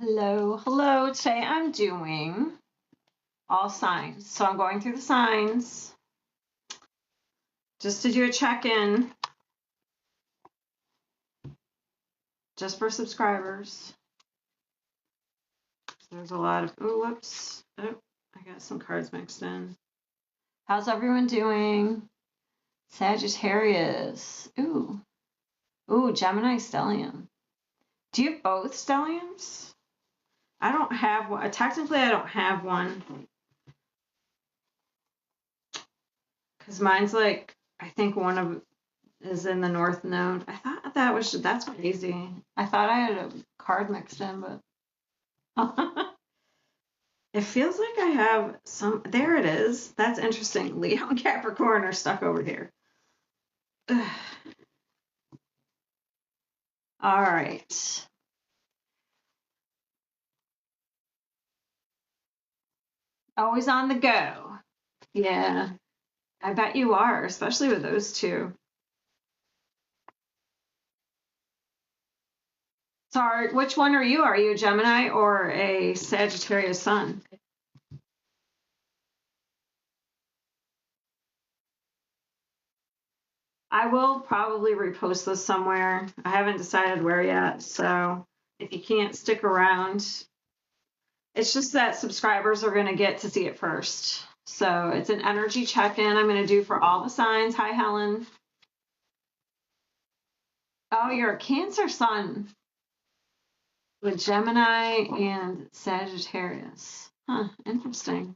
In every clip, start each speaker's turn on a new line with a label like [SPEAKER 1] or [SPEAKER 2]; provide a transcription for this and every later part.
[SPEAKER 1] Hello, hello. Today I'm doing all signs. So I'm going through the signs just to do a check-in just for subscribers. There's a lot of, oh, whoops. Oh, I got some cards mixed in. How's everyone doing? Sagittarius. Ooh. Ooh, Gemini stellium. Do you have both stelliums? I don't have one. Technically, I don't have one. Because mine's like, I think one of is in the North Node. I thought that's crazy. I thought I had a card mixed in, but it feels like I have some. There it is. That's interesting. Leo and Capricorn are stuck over here. All right. Always on the go. Yeah, I bet you are, especially with those two. Sorry, which one are you? Are you a Gemini or a Sagittarius sun? I will probably repost this somewhere. I haven't decided where yet, so if you can't stick around, it's just that subscribers are going to get to see it first. So it's an energy check-in I'm going to do for all the signs. Hi, Helen. Oh, you're a Cancer sun with Gemini and Sagittarius. Huh, interesting.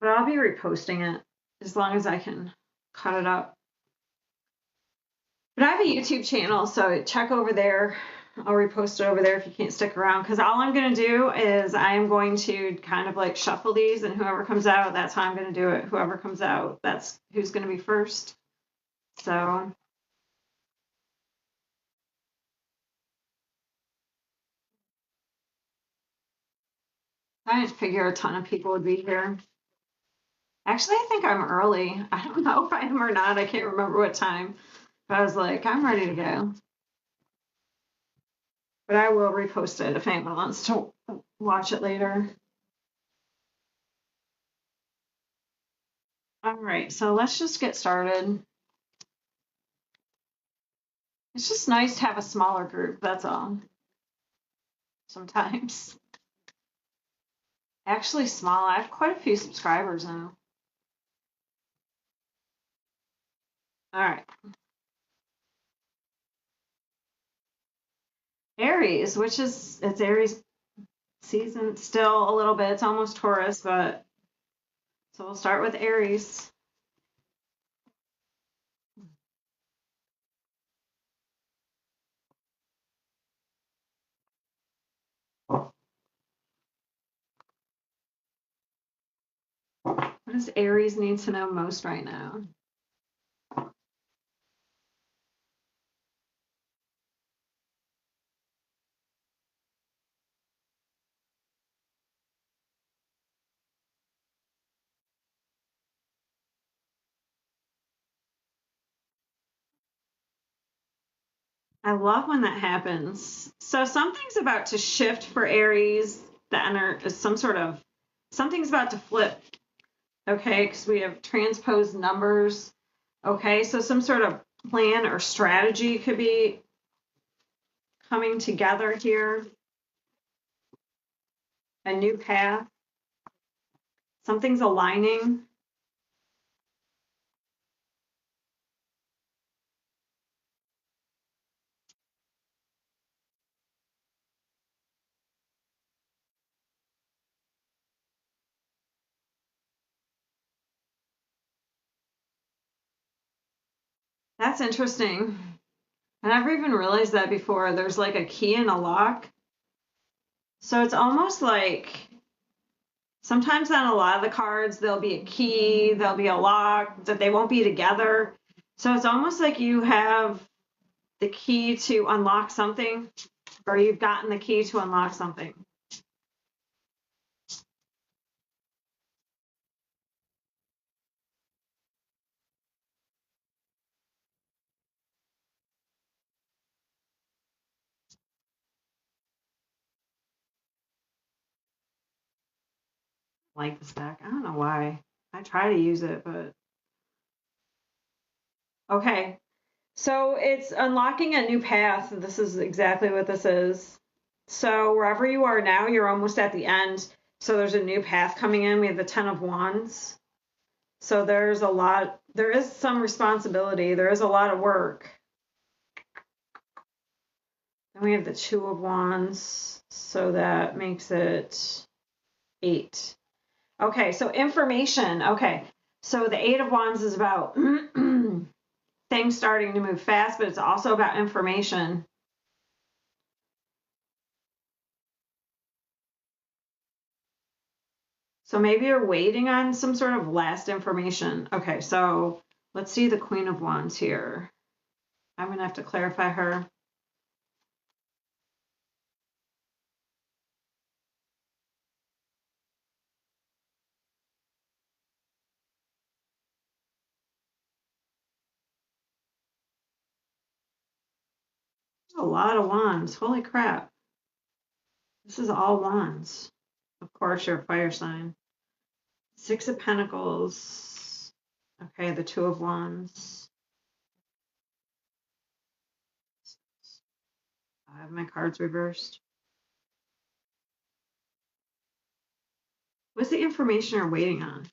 [SPEAKER 1] But I'll be reposting it as long as I can cut it up. But I have a YouTube channel, so check over there. I'll repost it over there if you can't stick around, because all I'm going to do is I am going to kind of like shuffle these, and whoever comes out, that's how I'm going to do it. Whoever comes out, that's who's going to be first. So I didn't figure a ton of people would be here. Actually, I think I'm early. I don't know if I am or not. I can't remember what time. But I was like, I'm ready to go. But I will repost it if anyone wants to watch it later. All right, so let's just get started. It's just nice to have a smaller group, that's all. Sometimes. Actually small. I have quite a few subscribers now. All right. Aries, which is, it's Aries season still a little bit. It's almost Taurus, but so we'll start with Aries. What does Aries need to know most right now? I love when that happens. So something's about to shift for Aries. Something's about to flip. Okay, because we have transposed numbers. Okay, so some sort of plan or strategy could be coming together here. A new path. Something's aligning. That's interesting. I never even realized that before. There's like a key and a lock. So it's almost like sometimes on a lot of the cards, there'll be a key, there'll be a lock, that they won't be together. So it's almost like you have the key to unlock something, or you've gotten the key to unlock something. like this deck. I don't know why. I try to use it, but okay. So it's unlocking a new path. This is exactly what this is. So wherever you are now, you're almost at the end. So there's a new path coming in. We have the Ten of Wands. So there is some responsibility. There is a lot of work. Then we have the Two of Wands. So that makes it 8. Okay, so information. Okay, so the Eight of Wands is about things starting to move fast, but it's also about information. So maybe you're waiting on some sort of last information. Okay, so let's see the Queen of Wands here. I'm going to have to clarify her. A lot of wands. Holy crap. This is all wands. Of course, you're a fire sign. Six of Pentacles. Okay, the Two of Wands. I have my cards reversed. What's the information you're waiting on?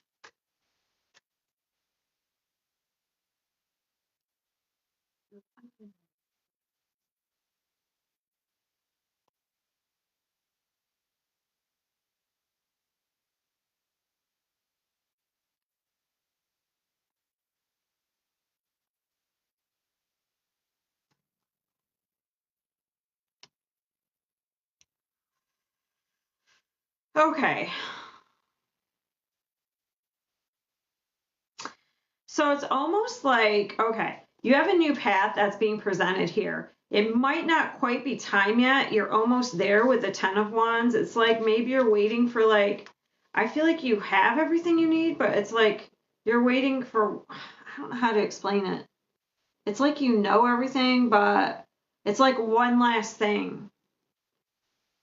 [SPEAKER 1] Okay. So it's almost like, okay, you have a new path that's being presented here. It might not quite be time yet. You're almost there with the Ten of Wands. It's like maybe you're waiting for I feel like you have everything you need, but it's like you're waiting for, I don't know how to explain it. It's like you know everything, but it's like one last thing.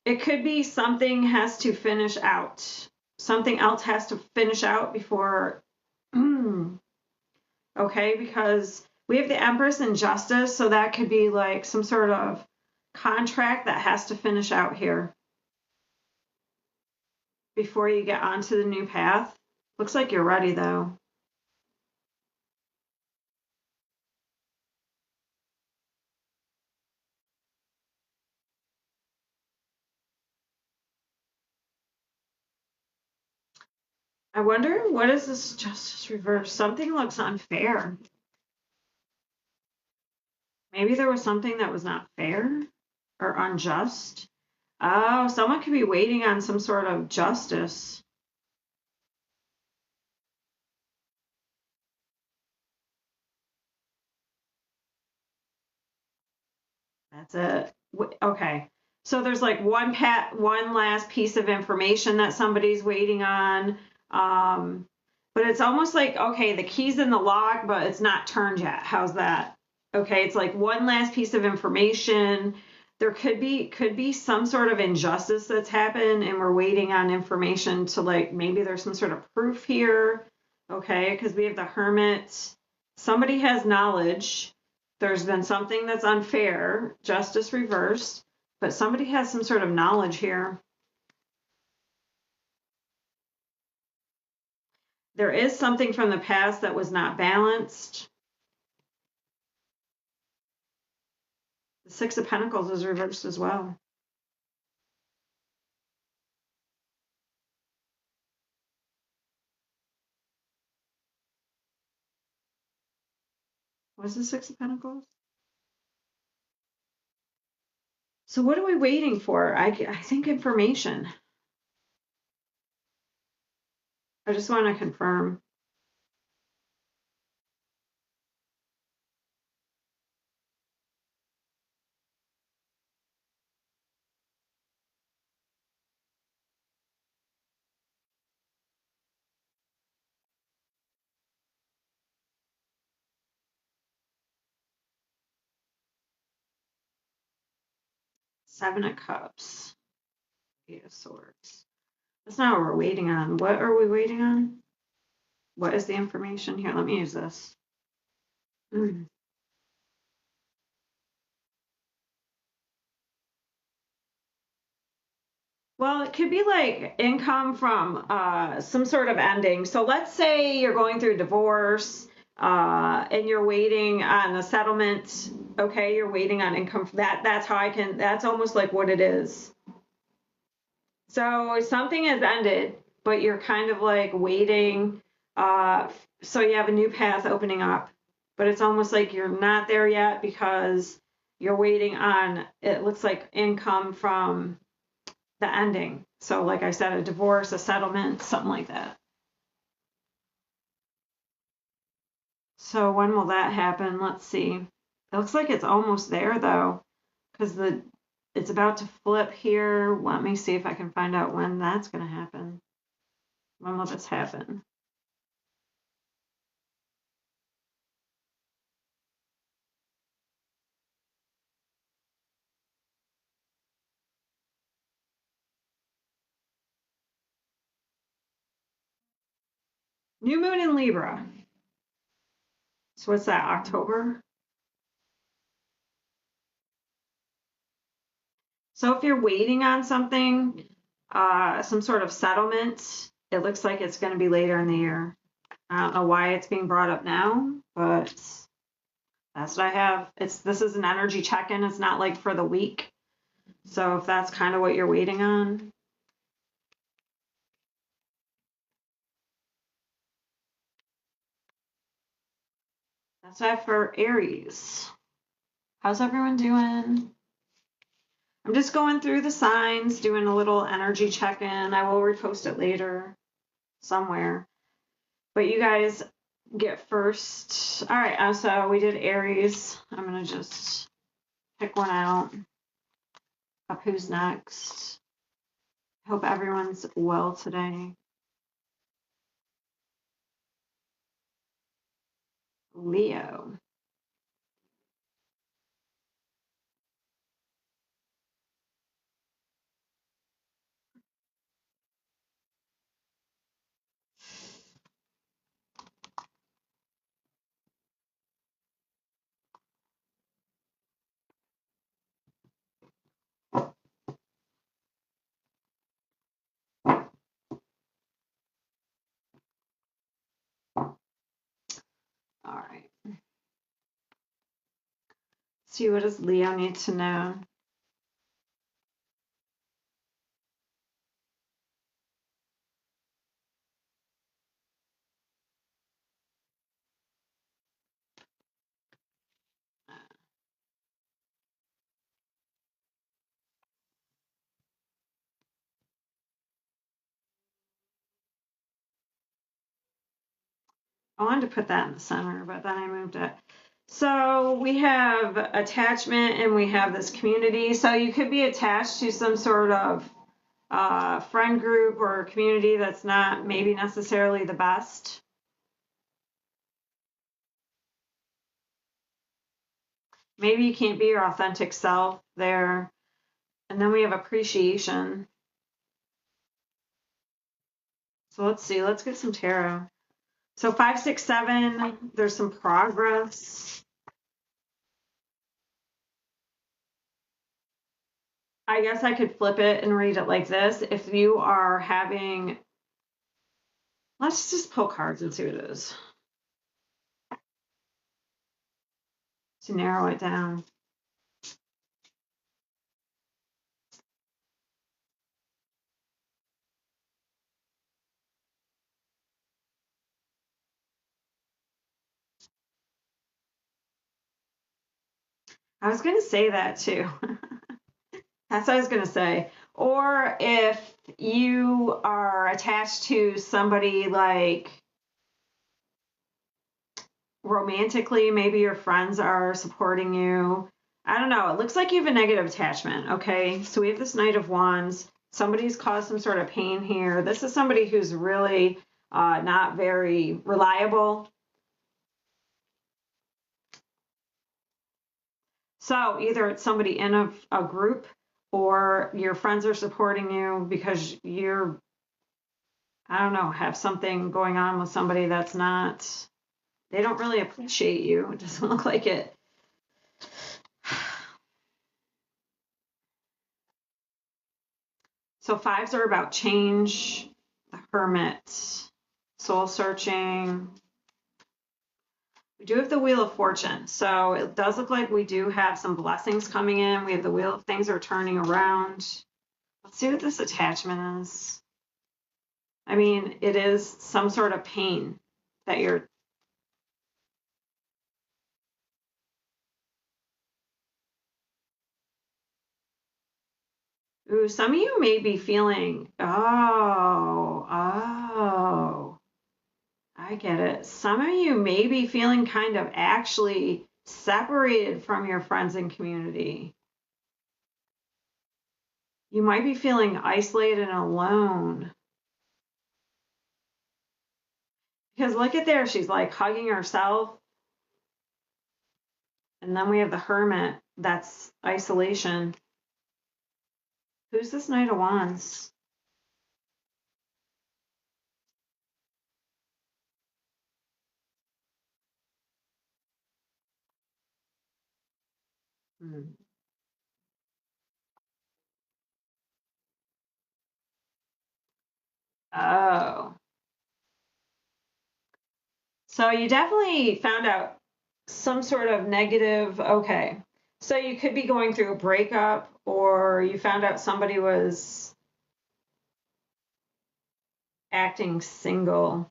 [SPEAKER 1] It could be something has to finish out. Something else has to finish out before okay, because we have the Empress and Justice, so that could be like some sort of contract that has to finish out here before you get onto the new path. Looks like you're ready though. I wonder, what is this Justice reverse? Something looks unfair. Maybe there was something that was not fair or unjust. Oh, someone could be waiting on some sort of justice. That's it. Okay. So there's like one last piece of information that somebody's waiting on. But it's almost like, okay, the key's in the lock, but it's not turned yet. How's that? Okay, it's like one last piece of information. There could be some sort of injustice that's happened, and we're waiting on information to maybe there's some sort of proof here. Okay, because we have the Hermit. Somebody has knowledge. There's been something that's unfair, justice reversed, but somebody has some sort of knowledge here. There is something from the past that was not balanced. The Six of Pentacles is reversed as well. What's the Six of Pentacles? So what are we waiting for? I think information. I just want to confirm. Seven of Cups. Eight of Swords. That's not what we're waiting on. What are we waiting on? What is the information here? Let me use this. Mm. Well, it could be like income from some sort of ending. So let's say you're going through divorce and you're waiting on a settlement. Okay, you're waiting on income for that. That's how I can, that's almost like what it is. So something has ended, but you're kind of like waiting. So you have a new path opening up, but it's almost like you're not there yet because you're waiting on, it looks like income from the ending. So, like I said, a divorce, a settlement, something like that. So, when will that happen? Let's see. It looks like it's almost there though, because it's about to flip here. Let me see if I can find out when that's going to happen. When will this happen? New moon in Libra. So, what's that, October? So, if you're waiting on something, some sort of settlement, it looks like it's going to be later in the year. I don't know why it's being brought up now, but that's what I have. This is an energy check-in. It's not like for the week. So if that's kind of what you're waiting on, that's that for Aries. How's everyone doing? I'm just going through the signs, doing a little energy check-in. I will repost it later somewhere. But you guys get first. All right, so we did Aries. I'm going to just pick one out. Up who's next. Hope everyone's well today. Leo. All right. See, what does Leo need to know? I wanted to put that in the center, but then I moved it. So we have attachment and we have this community. So you could be attached to some sort of friend group or community that's not maybe necessarily the best. Maybe you can't be your authentic self there. And then we have appreciation. So let's see, let's get some tarot. So 5, 6, 7, there's some progress. I guess I could flip it and read it like this. If you are having, let's just pull cards and see what it is to narrow it down. I was going to say that too. That's what I was going to say. Or if you are attached to somebody like romantically, maybe your friends are supporting you. I don't know. It looks like you have a negative attachment. Okay. So we have this Knight of Wands. Somebody's caused some sort of pain here. This is somebody who's really not very reliable. So either it's somebody in a group or your friends are supporting you because you're I don't know, have something going on with somebody that's not, they don't really appreciate you. It doesn't look like it. So fives are about change, the hermit, soul searching. We do have the Wheel of Fortune. So it does look like we do have some blessings coming in. We have the wheel of things are turning around. Let's see what this attachment is. I mean, it is some sort of pain that you're. Ooh, some of you may be feeling, oh, I get it. Some of you may be feeling kind of actually separated from your friends and community. You might be feeling isolated and alone. Because look at there, she's like hugging herself. And then we have the hermit, that's isolation. Who's this Knight of Wands? Hmm. Oh. So you definitely found out some sort of negative, okay. So you could be going through a breakup, or you found out somebody was acting single.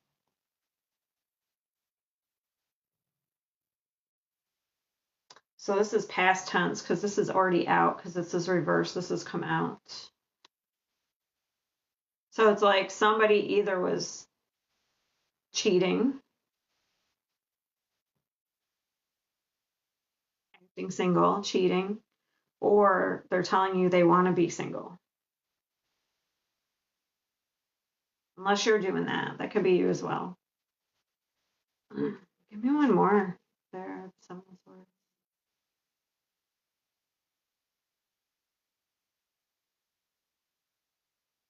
[SPEAKER 1] So this is past tense because this is already out because this is reverse. This has come out. So it's like somebody either was cheating, acting single, cheating, or they're telling you they want to be single. Unless you're doing that. That could be you as well. Give me one more. There, someone's word.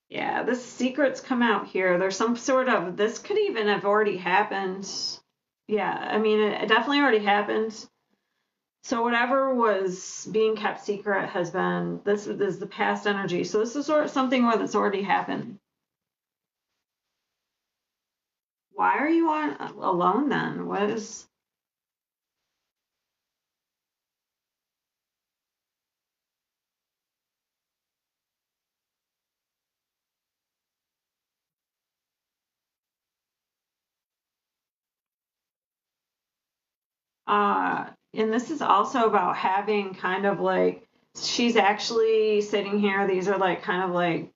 [SPEAKER 1] Yeah, this secret's come out here. There's some sort of, this could even have already happened. Yeah, I mean, it definitely already happened. So whatever was being kept secret has been, this is the past energy. So this is sort of something where that's already happened. Why are you on alone then? What is, and this is also about having kind of like, she's actually sitting here. These are like kind of like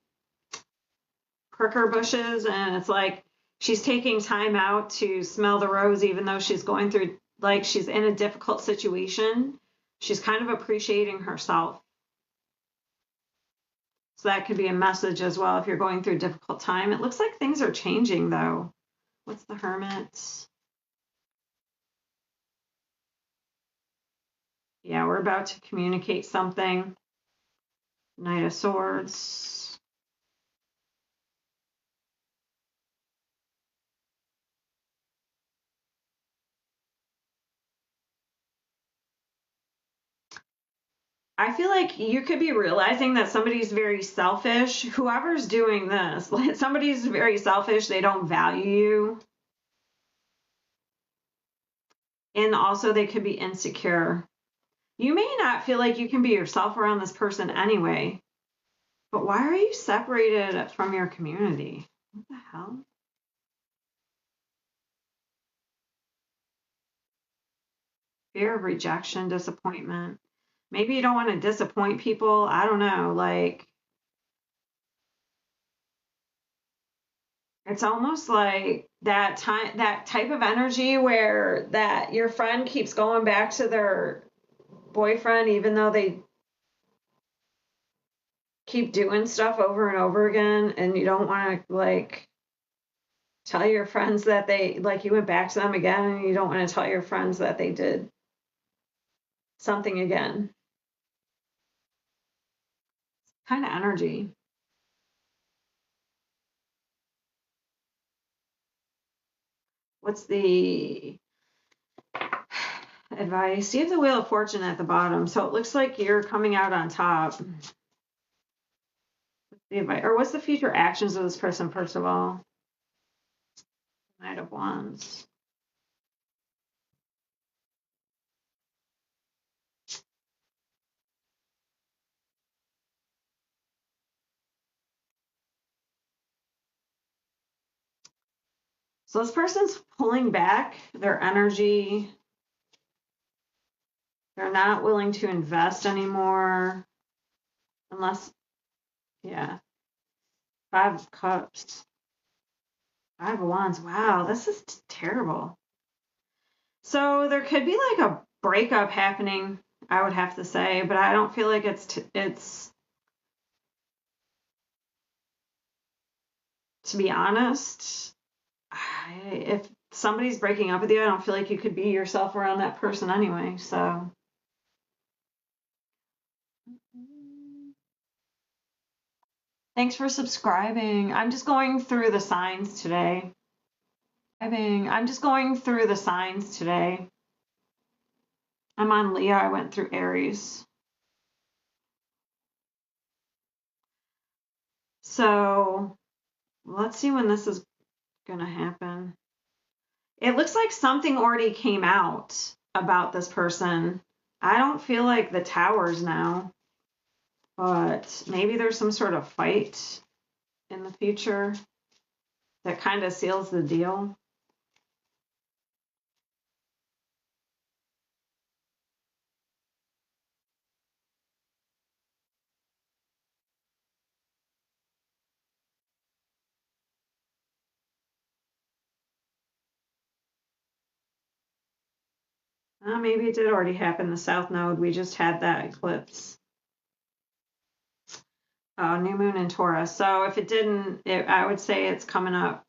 [SPEAKER 1] pricker bushes, and it's like she's taking time out to smell the rose, even though she's going through, like, she's in a difficult situation. She's kind of appreciating herself. So that could be a message as well if you're going through a difficult time. It looks like things are changing though. What's the hermit? Yeah, we're about to communicate something. Knight of Swords. I feel like you could be realizing that somebody's very selfish. Whoever's doing this, like somebody's very selfish. They don't value you. And also, they could be insecure. You may not feel like you can be yourself around this person anyway, but why are you separated from your community? What the hell? Fear of rejection, disappointment. Maybe you don't want to disappoint people. I don't know. Like, it's almost like that time, that type of energy where that your friend keeps going back to their boyfriend, even though they keep doing stuff over and over again, and you don't want to like tell your friends that they, like, you went back to them again, and you don't want to tell your friends that they did something again. Kind of energy. what's the advice? You have the Wheel of Fortune at the bottom, so it looks like you're coming out on top. The advice, or what's the future actions of this person, first of all? Knight of Wands. So this person's pulling back their energy. They're not willing to invest anymore. Unless, yeah. 5 of Cups. 5 of Wands. Wow, this is terrible. So there could be like a breakup happening, I would have to say, but I don't feel like it's to be honest, if somebody's breaking up with you, I don't feel like you could be yourself around that person anyway. So thanks for subscribing. I'm just going through the signs today. I'm just going through the signs today. I'm on Leo. I went through Aries. So let's see when this is going to happen. It looks like something already came out about this person. I don't feel like the Towers now, but maybe there's some sort of fight in the future that kind of seals the deal. Maybe it did already happen, the South Node. We just had that eclipse. New moon in Taurus. So if it didn't, I would say it's coming up.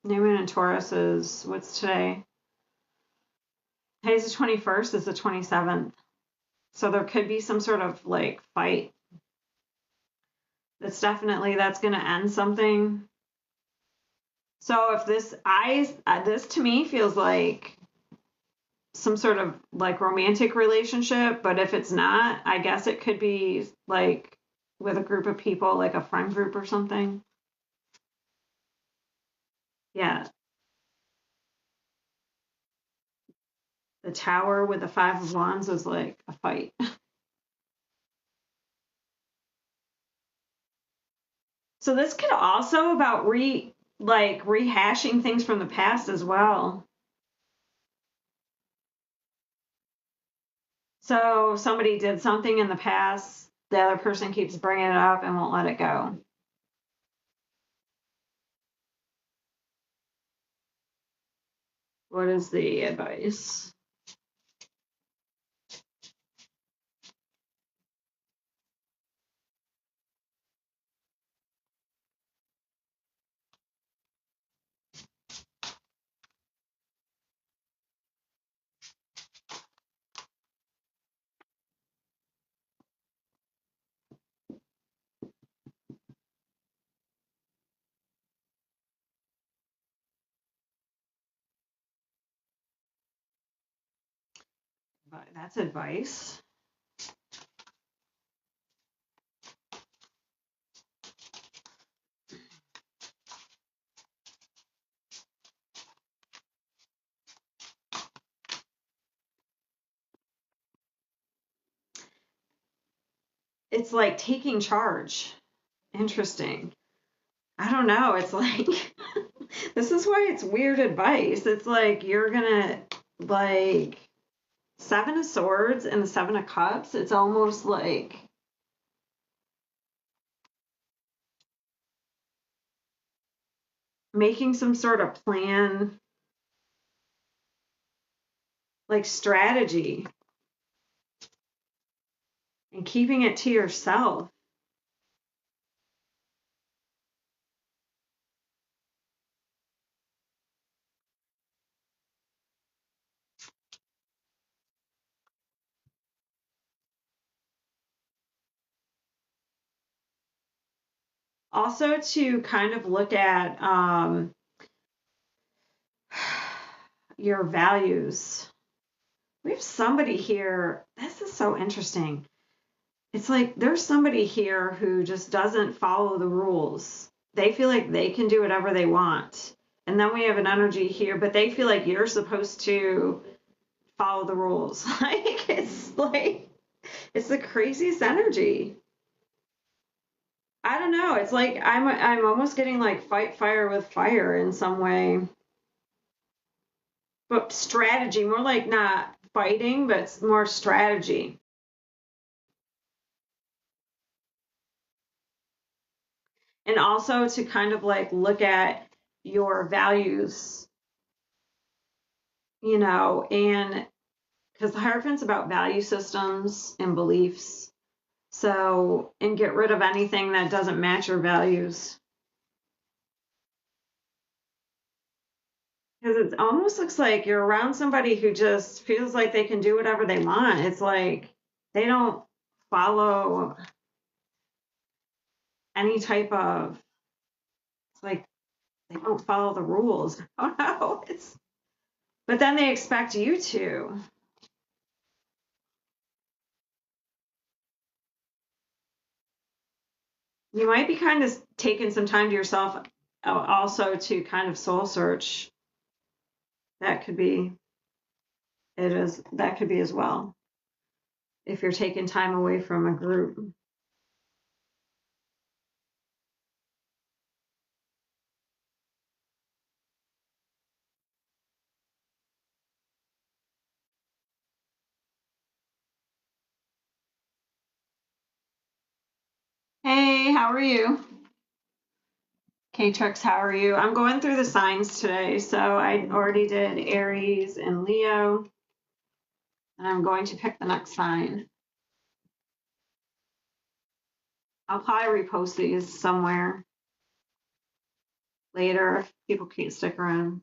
[SPEAKER 1] New moon in Taurus is, what's today? Today's the 21st, is the 27th. So there could be some sort of like fight. That's going to end something. So if this to me feels like some sort of like romantic relationship, but if it's not, I guess it could be like with a group of people, like a friend group or something. Yeah. The Tower with the 5 of Wands was like a fight. So this could also about rehashing things from the past as well. So somebody did something in the past, the other person keeps bringing it up and won't let it go. What is the advice? That's advice. It's like taking charge. Interesting. I don't know. It's like, this is why it's weird advice. It's like you're gonna, like, 7 of Swords and the 7 of Cups. It's almost like making some sort of plan, like strategy, and keeping it to yourself. Also to kind of look at your values. We have somebody here. This is so interesting. It's like there's somebody here who just doesn't follow the rules. They feel like they can do whatever they want. And then we have an energy here, but they feel like you're supposed to follow the rules. Like it's the craziest energy. I don't know. It's like I'm almost getting like fight fire with fire in some way. But strategy, more like not fighting, but more strategy. And also to kind of like look at your values, and because the Hierophant's about value systems and beliefs. So, and get rid of anything that doesn't match your values. Because it almost looks like you're around somebody who just feels like they can do whatever they want. It's like they don't follow any type of, it's like they don't follow the rules. Oh no, but then they expect you to. You might be kind of taking some time to yourself also to kind of soul search. That could be, that could be as well. If you're taking time away from a group. Hey, how are you? K-Trix, how are you? I'm going through the signs today. So I already did Aries and Leo, and I'm going to pick the next sign. I'll probably repost these somewhere later if people can't stick around.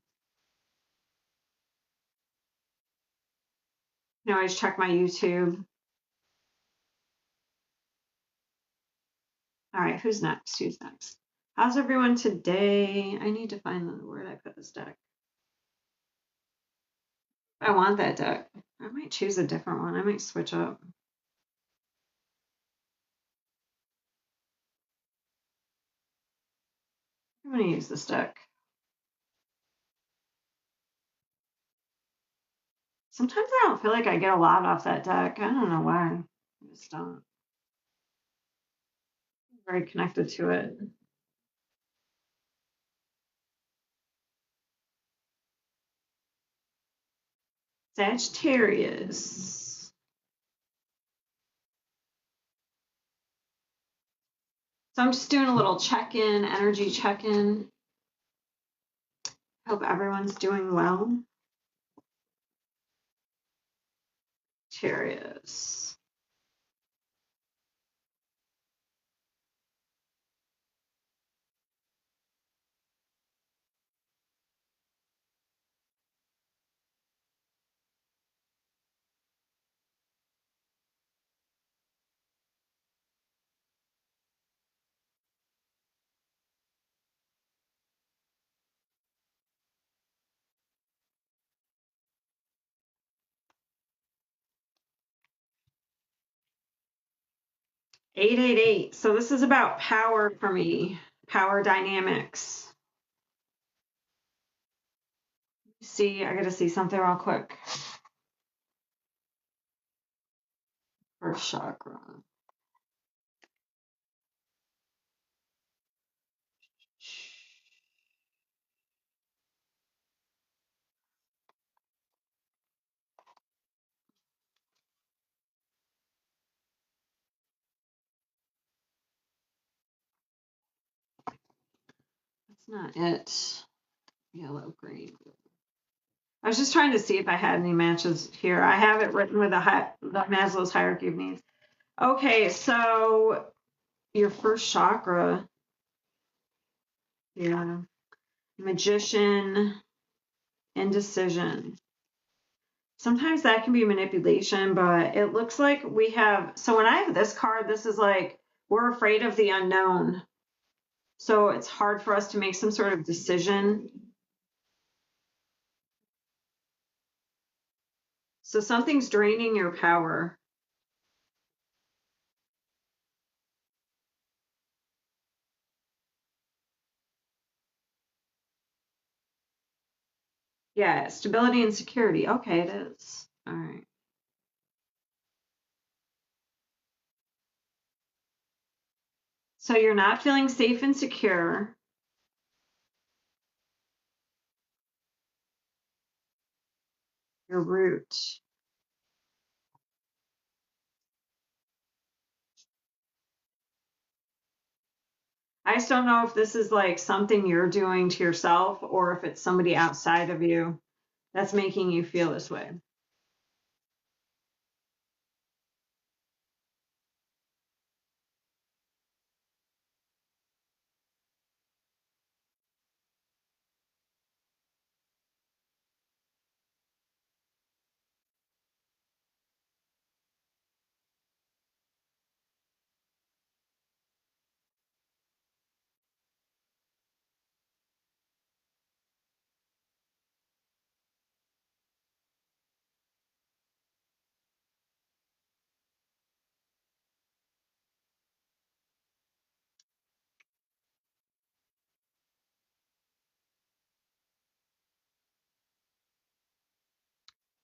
[SPEAKER 1] You can always check my YouTube. All right, who's next? Who's next? How's everyone today? I need to find where did I put this deck. I want that deck. I might choose a different one. I might switch up. I'm going to use this deck. Sometimes I don't feel like I get a lot off that deck. I don't know why. I just don't. I'm very connected to it. Sagittarius. So I'm just doing a little check-in, energy check-in. Hope everyone's doing well. Sagittarius. Eight. So this is about power for me. Power dynamics. See, I gotta see something real quick. First chakra. That's not it. Yellow, green. I was just trying to see if I had any matches here. I have it written with the Maslow's hierarchy of needs. Okay, so your first chakra. Yeah. Magician, indecision. Sometimes that can be manipulation, but it looks like we have. So when I have this card, this is like we're afraid of the unknown. So it's hard for us to make some sort of decision. So something's draining your power. Yeah, stability and security. Okay, it is. All right. So you're not feeling safe and secure. Your root. I just don't know if this is like something you're doing to yourself or if it's somebody outside of you that's making you feel this way.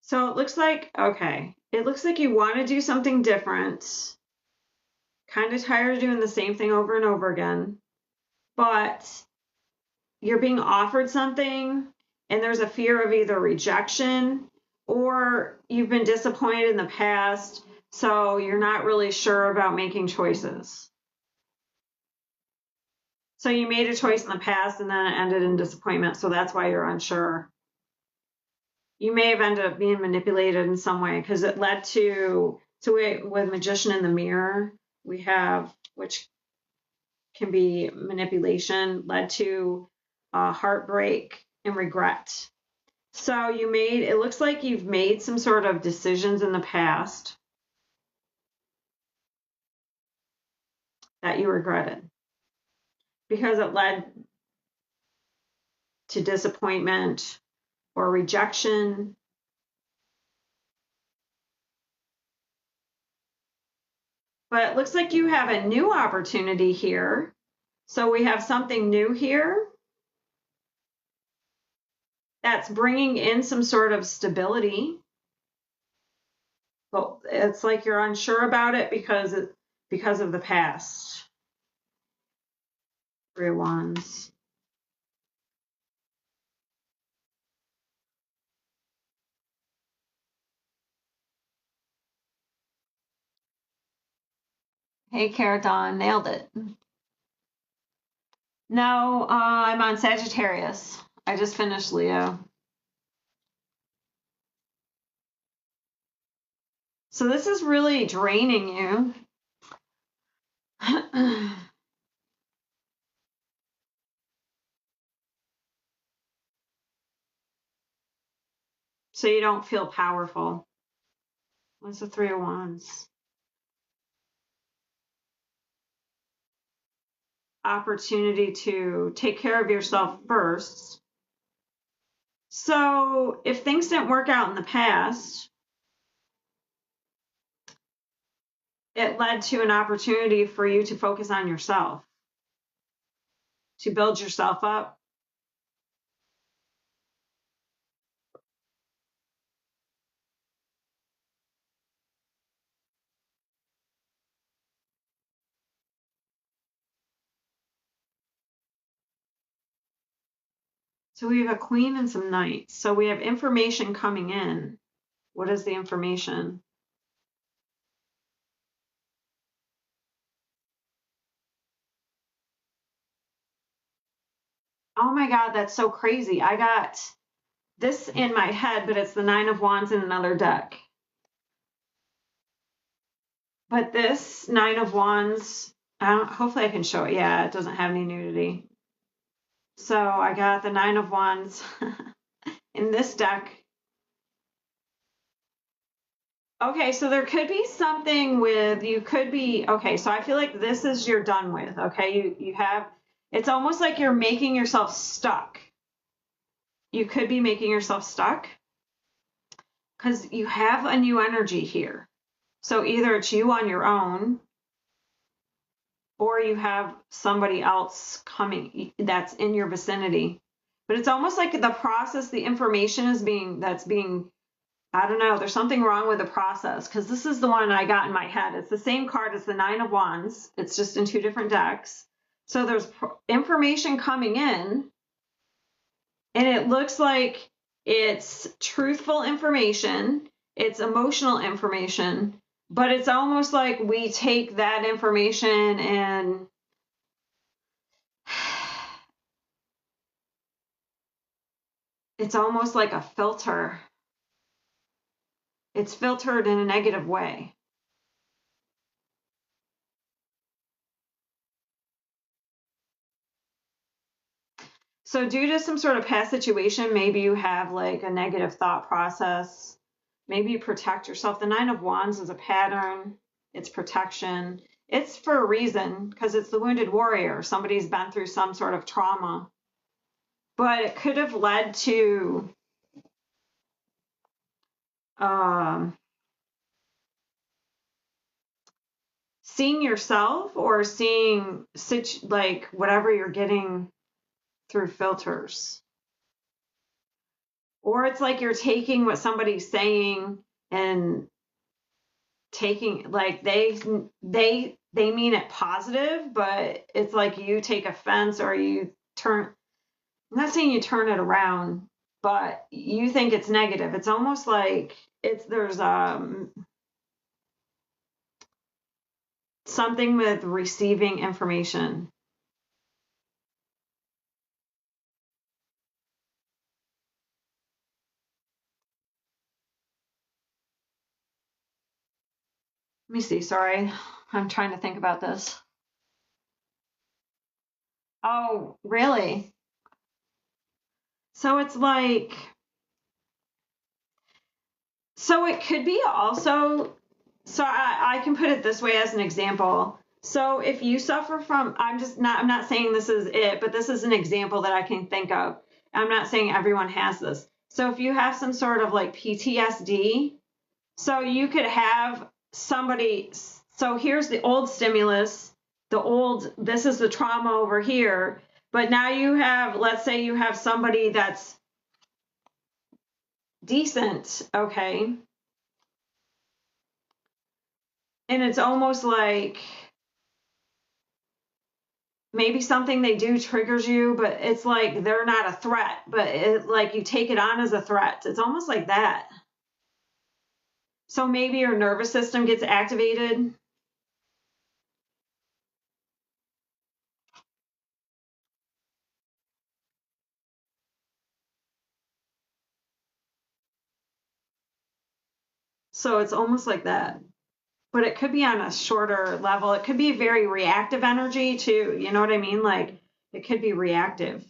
[SPEAKER 1] So it looks like, okay, it looks like you want to do something different. Kind of tired of doing the same thing over and over again, but you're being offered something and there's a fear of either rejection or you've been disappointed in the past, so you're not really sure about making choices. So you made a choice in the past and then it ended in disappointment, so that's why you're unsure. You may have ended up being manipulated in some way because it led to, so with Magician in the Mirror, we have, which can be manipulation, led to heartbreak and regret. So it looks like you've made some sort of decisions in the past that you regretted because it led to disappointment or rejection. But it looks like you have a new opportunity here. So we have something new here that's bringing in some sort of stability. But it's like you're unsure about it because of the past. 3 of Wands. Hey, Caraton, nailed it. No, I'm on Sagittarius. I just finished Leo. So this is really draining you. So you don't feel powerful. What's the 3 of Wands? Opportunity to take care of yourself first. So if things didn't work out in the past, it led to an opportunity for you to focus on yourself, to build yourself up. So we have a queen and some knights. So we have information coming in. What is the information? Oh my God, that's so crazy. I got this in my head, but it's the 9 of Wands in another deck. But this 9 of Wands, hopefully I can show it. Yeah, it doesn't have any nudity. So I got the 9 of Wands in this deck. Okay, so there could be something with, okay, so I feel like this is you're done with, okay? You have, it's almost like you're making yourself stuck. You could be making yourself stuck because you have a new energy here. So either it's you on your own, or you have somebody else coming that's in your vicinity. But it's almost like the process, the information is being, I don't know, there's something wrong with the process, because this is the one I got in my head. It's the same card as the Nine of Wands. It's just in two different decks. So there's information coming in, and it looks like it's truthful information, it's emotional information, but it's almost like we take that information and it's almost like a filter. It's filtered in a negative way. So due to some sort of past situation, maybe you have like a negative thought process. Maybe you protect yourself. The Nine of Wands is a pattern. It's protection. It's for a reason, because it's the wounded warrior. Somebody's been through some sort of trauma. But it could have led to seeing yourself, or seeing like whatever you're getting through filters. Or it's like you're taking what somebody's saying and taking, like, they mean it positive, but it's like you take offense, or you turn, I'm not saying you turn it around, but you think it's negative. It's almost like there's something with receiving information. Let me see. Sorry. I'm trying to think about this. Oh, really? So it's like, so it could be also, so I can put it this way as an example. So if you suffer from, I'm not saying this is it, but this is an example that I can think of. I'm not saying everyone has this. So if you have some sort of like PTSD, so you could have somebody, so here's the old stimulus, this is the trauma over here, but now you have, let's say you have somebody that's decent, okay? And it's almost like maybe something they do triggers you, but it's like they're not a threat, but like you take it on as a threat. It's almost like that. So maybe your nervous system gets activated. So it's almost like that. But it could be on a shorter level. It could be very reactive energy too. You know what I mean? Like it could be reactive.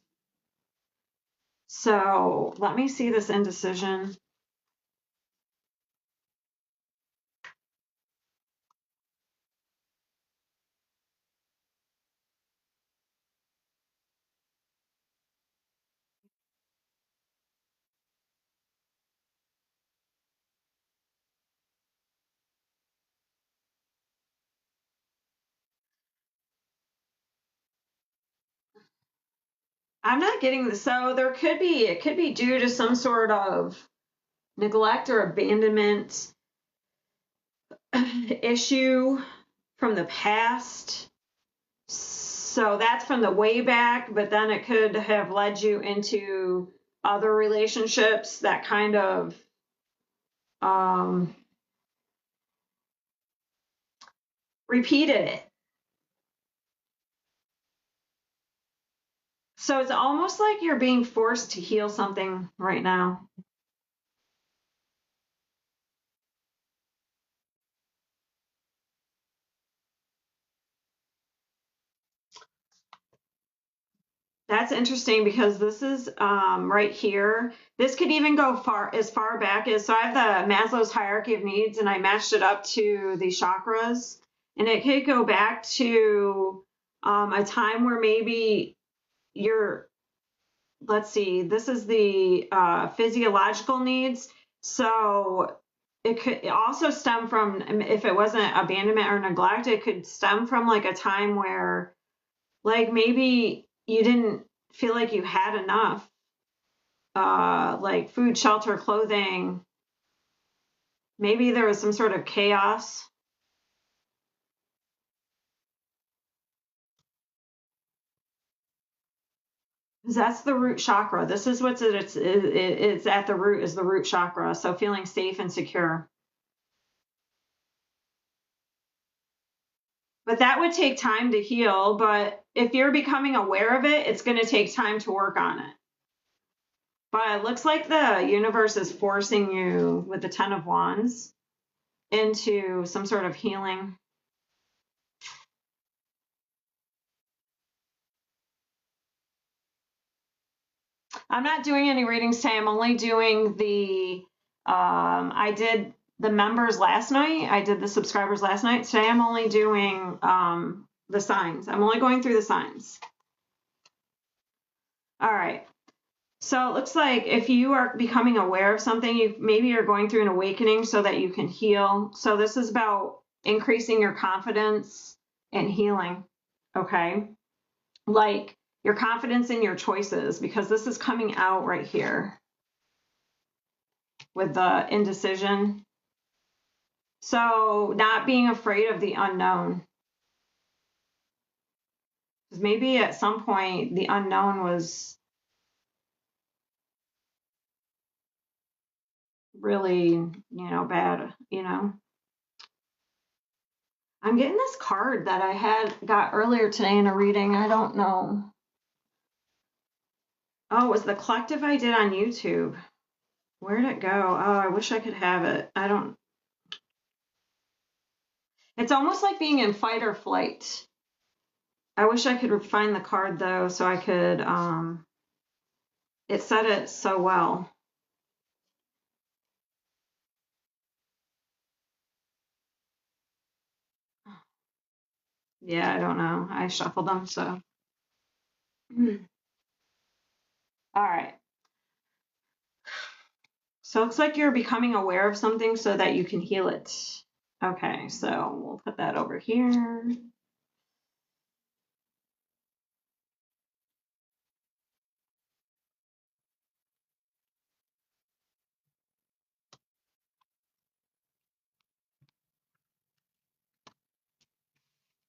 [SPEAKER 1] So let me see this indecision. I'm not getting this. So it could be due to some sort of neglect or abandonment issue from the past. So that's from the way back, but then it could have led you into other relationships that kind of repeated it. So it's almost like you're being forced to heal something right now. That's interesting, because this is right here. This could even go as far back as, so I have the Maslow's hierarchy of needs, and I matched it up to the chakras, and it could go back to a time where maybe you're, let's see, this is the physiological needs. So it could also stem from, if it wasn't abandonment or neglect, it could stem from like a time where like maybe you didn't feel like you had enough, like food, shelter, clothing. Maybe there was some sort of chaos. That's the root chakra. This is what's it's at the root, is the root chakra. So feeling safe and secure. But that would take time to heal. But if you're becoming aware of it, it's going to take time to work on it. But it looks like the universe is forcing you with the Ten of Wands into some sort of healing. I'm not doing any readings today. I'm only doing I did the members last night. I did the subscribers last night. Today I'm only doing the signs. I'm only going through the signs. All right. So it looks like if you are becoming aware of something, maybe you're going through an awakening so that you can heal. So this is about increasing your confidence and healing. Okay. Like your confidence in your choices, because this is coming out right here with the indecision. So not being afraid of the unknown. Because maybe at some point the unknown was really, bad, I'm getting this card that I got earlier today in a reading. I don't know. Oh, it was the collective I did on YouTube. Where'd it go? Oh, I wish I could have it. I don't. It's almost like being in fight or flight. I wish I could find the card though, so I could. It said it so well. Yeah, I don't know. I shuffled them, so. All right. So it looks like you're becoming aware of something so that you can heal it. Okay, so we'll put that over here.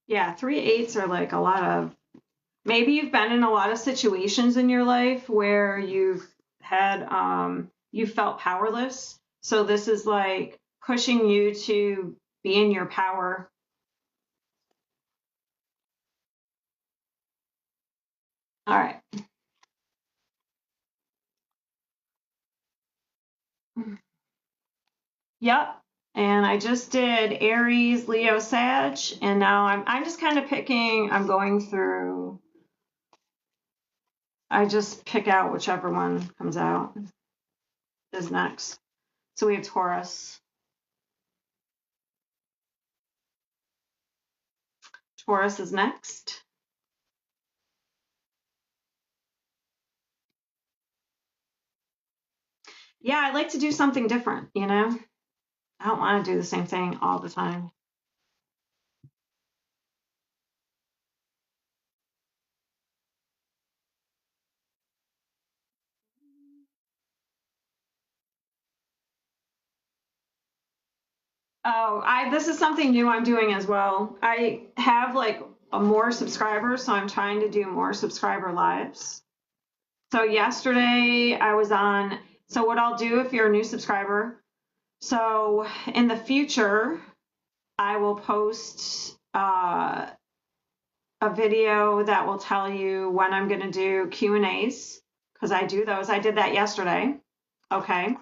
[SPEAKER 1] Yeah, 3/8 are like a lot of, maybe you've been in a lot of situations in your life where you've had, you felt powerless. So this is like pushing you to be in your power. All right. Yep. And I just did Aries, Leo, Sag, and now I'm just kind of picking, I'm going through, I just pick out whichever one comes out is next. So we have Taurus. Taurus is next. Yeah, I like to do something different, I don't want to do the same thing all the time. Oh, this is something new I'm doing as well. I have like more subscribers, so I'm trying to do more subscriber lives. So yesterday I was on, so what I'll do if you're a new subscriber, so in the future, I will post a video that will tell you when I'm going to do Q&As, because I do those. I did that yesterday. Okay.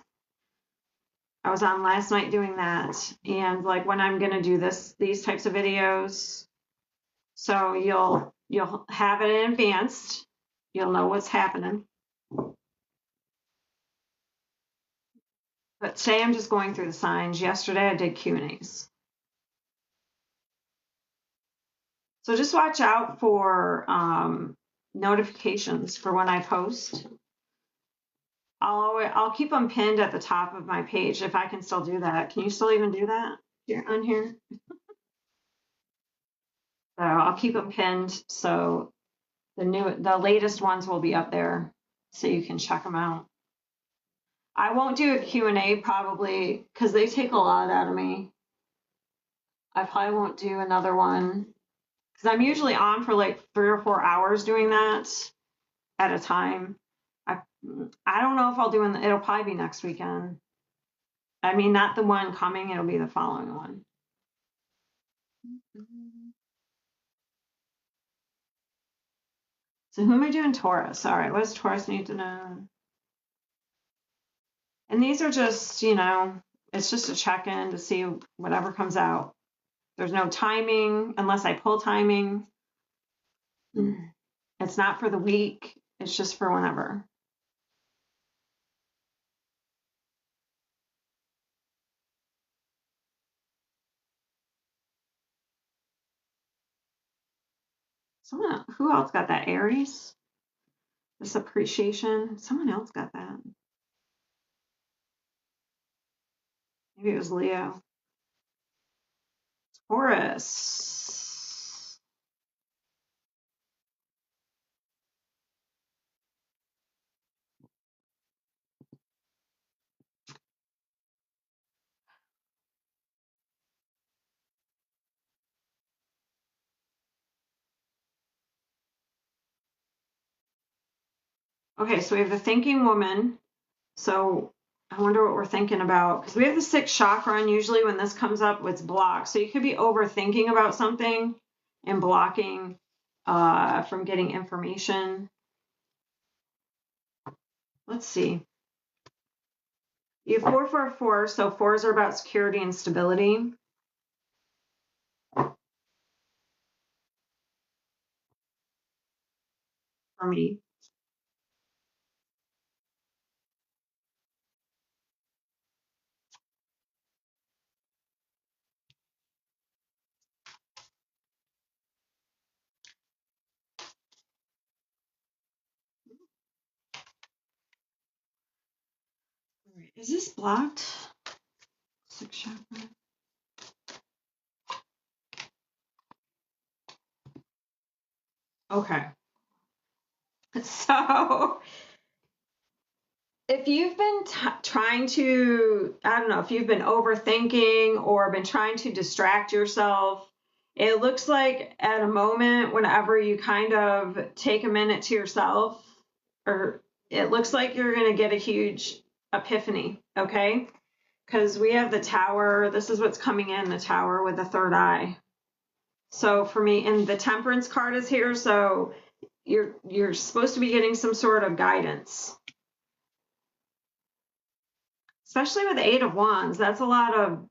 [SPEAKER 1] I was on last night doing that, and like when I'm going to do these types of videos. So you'll have it in advance. You'll know what's happening. But today I'm just going through the signs. Yesterday I did Q&As. So just watch out for notifications for when I post. I'll keep them pinned at the top of my page if I can still do that. Can you still even do that here on here? So I'll keep them pinned so the latest ones will be up there so you can check them out. I won't do a Q&A probably because they take a lot out of me. I probably won't do another one because I'm usually on for like 3 or 4 hours doing that at a time. I don't know if I'll do it'll probably be next weekend. I mean, not the one coming, it'll be the following one. So who am I doing Taurus? All right, what does Taurus need to know? And these are just, it's just a check-in to see whatever comes out. There's no timing unless I pull timing. It's not for the week. It's just for whenever. Who else got that? Aries? This appreciation. Someone else got that. Maybe it was Leo. Taurus. Okay, so we have the thinking woman. So I wonder what we're thinking about because we have the 6th chakra, and usually when this comes up, it's blocked. So you could be overthinking about something and blocking from getting information. Let's see. You have 444, so 4s are about security and stability. For me. Is this blocked? 6th chakra. Okay. So if you've been trying to, I don't know, if you've been overthinking or been trying to distract yourself, it looks like at a moment whenever you kind of take a minute to yourself, or it looks like you're going to get a huge epiphany, okay? Because we have the Tower. This is what's coming in, the Tower with the 3rd eye. So for me, and the Temperance card is here, so you're supposed to be getting some sort of guidance. Especially with the 8 of Wands, that's a lot of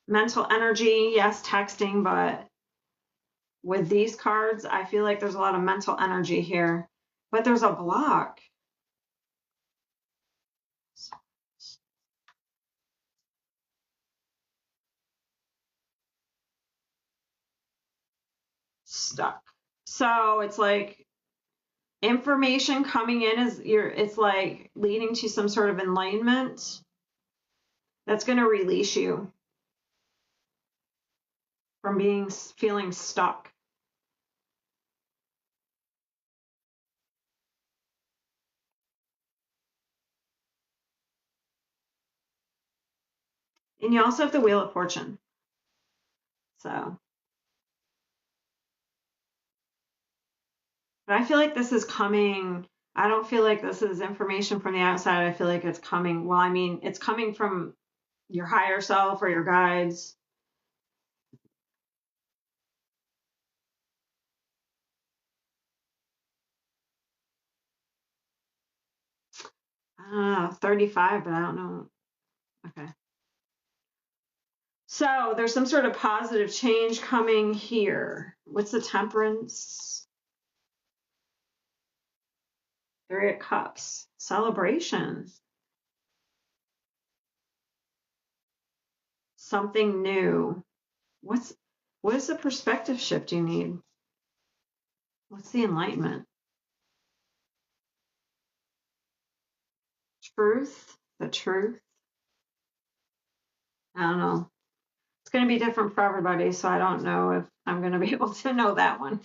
[SPEAKER 1] mental energy. Yes, texting, but with these cards, I feel like there's a lot of mental energy here. But there's a block. Stuck. So it's like information coming in it's like leading to some sort of enlightenment that's going to release you from feeling stuck. And you also have the Wheel of Fortune. So, but I feel like this is coming. I don't feel like this is information from the outside. I feel like it's coming. Well, I mean, it's coming from your higher self or your guides. I don't know, 35, but I don't know. Okay. So there's some sort of positive change coming here. What's the Temperance? 3 of Cups. Celebration. Something new. What is the perspective shift you need? What's the enlightenment? Truth, the truth. I don't know. It's going to be different for everybody, so I don't know if I'm going to be able to know that one.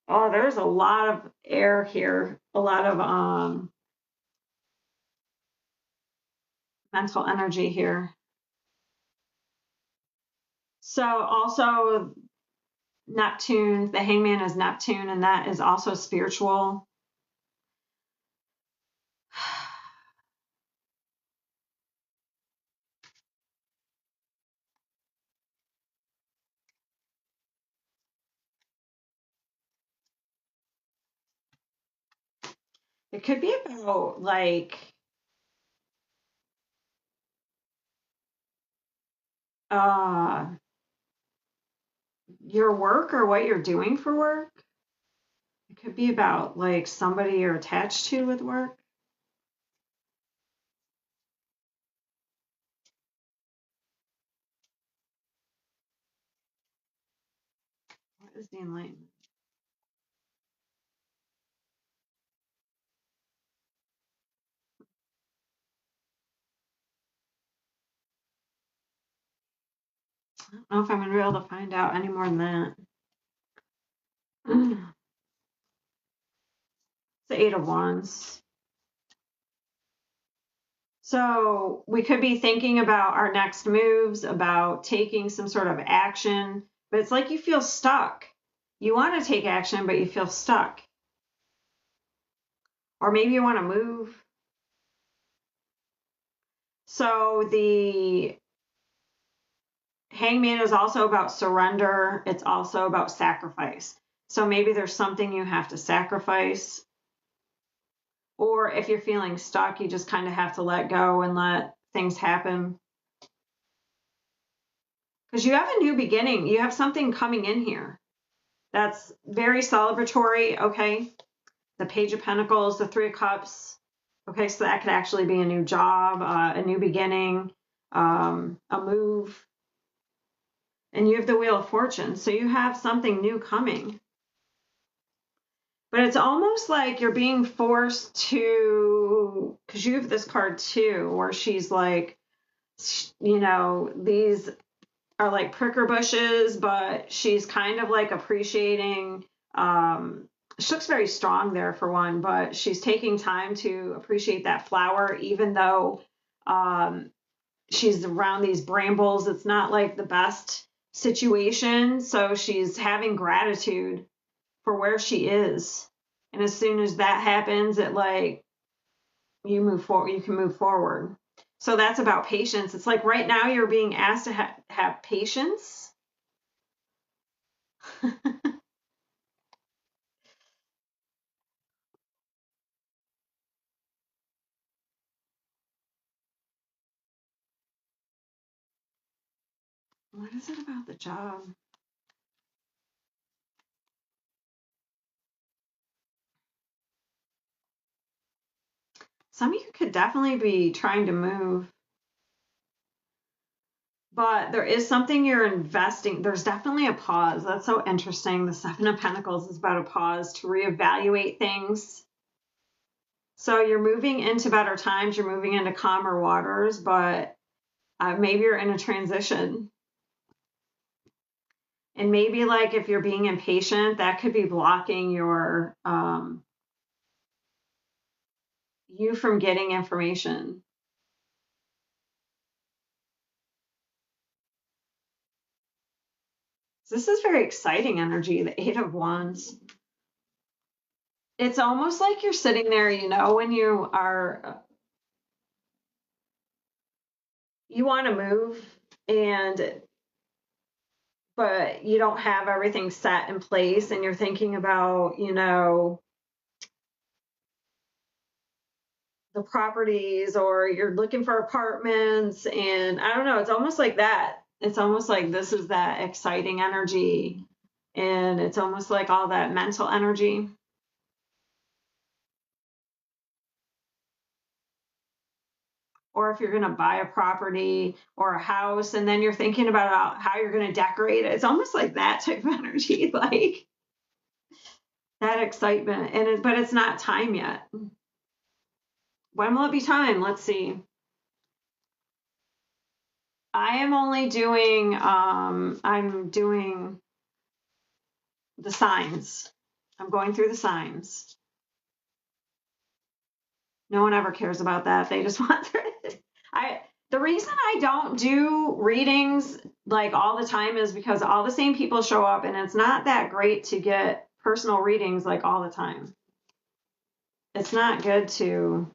[SPEAKER 1] Oh, there's a lot of air here, a lot of mental energy here. So also Neptune, the hangman is Neptune, and that is also spiritual. It could be about like uh your work or what you're doing for work. It could be about like somebody you're attached to with work. What is the enlightenment? I don't know if I'm gonna be able to find out any more than that. It's the Eight of Wands. So we could be thinking about our next moves, about taking some sort of action, but it's like you feel stuck. You want to take action, but you feel stuck. Or maybe you want to move. So the hangman is also about surrender. It's also about sacrifice. So maybe there's something you have to sacrifice. Or if you're feeling stuck, you just kind of have to let go and let things happen. Because you have a new beginning. You have something coming in here that's very celebratory. Okay. The Page of Pentacles, the Three of Cups. Okay. So that could actually be a new job, a new beginning, a move. And you have the Wheel of Fortune. So you have something new coming. But it's almost like you're being forced to, because you have this card too, where she's like, you know, these are like pricker bushes, but she's kind of like appreciating. She looks very strong there for one, but she's taking time to appreciate that flower, even though she's around these brambles. It's not like the best situation. So she's having gratitude for where she is. And as soon as that happens, it like you move forward, you can move forward. So that's about patience. It's like right now you're being asked to have patience. What is it about the job? Some of you could definitely be trying to move, but there is something you're investing. There's definitely a pause. That's so interesting. The Seven of Pentacles is about a pause to reevaluate things. So you're moving into better times. You're moving into calmer waters, but maybe you're in a transition. And maybe like if you're being impatient, that could be blocking your you from getting information. This is very exciting energy, the Eight of Wands. It's almost like you're sitting there, you know, when you are, you want to move but you don't have everything set in place and you're thinking about, you know, the properties or you're looking for apartments and I don't know, it's almost like that. It's almost like this is that exciting energy and it's almost like all that mental energy. Or if you're going to buy a property or a house and then you're thinking about how you're going to decorate it. It's almost like that type of energy, like that excitement. But it's not time yet. When will it be time? Let's see. I am only doing, I'm doing the signs. I'm going through the signs. No one ever cares about that. They just want the reason I don't do readings like all the time is because all the same people show up and it's not that great to get personal readings like all the time. It's not good to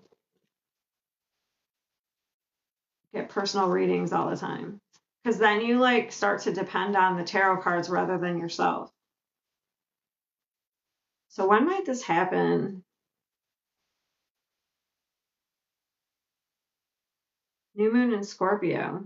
[SPEAKER 1] get personal readings all the time because then you like start to depend on the tarot cards rather than yourself. So when might this happen? New moon in Scorpio.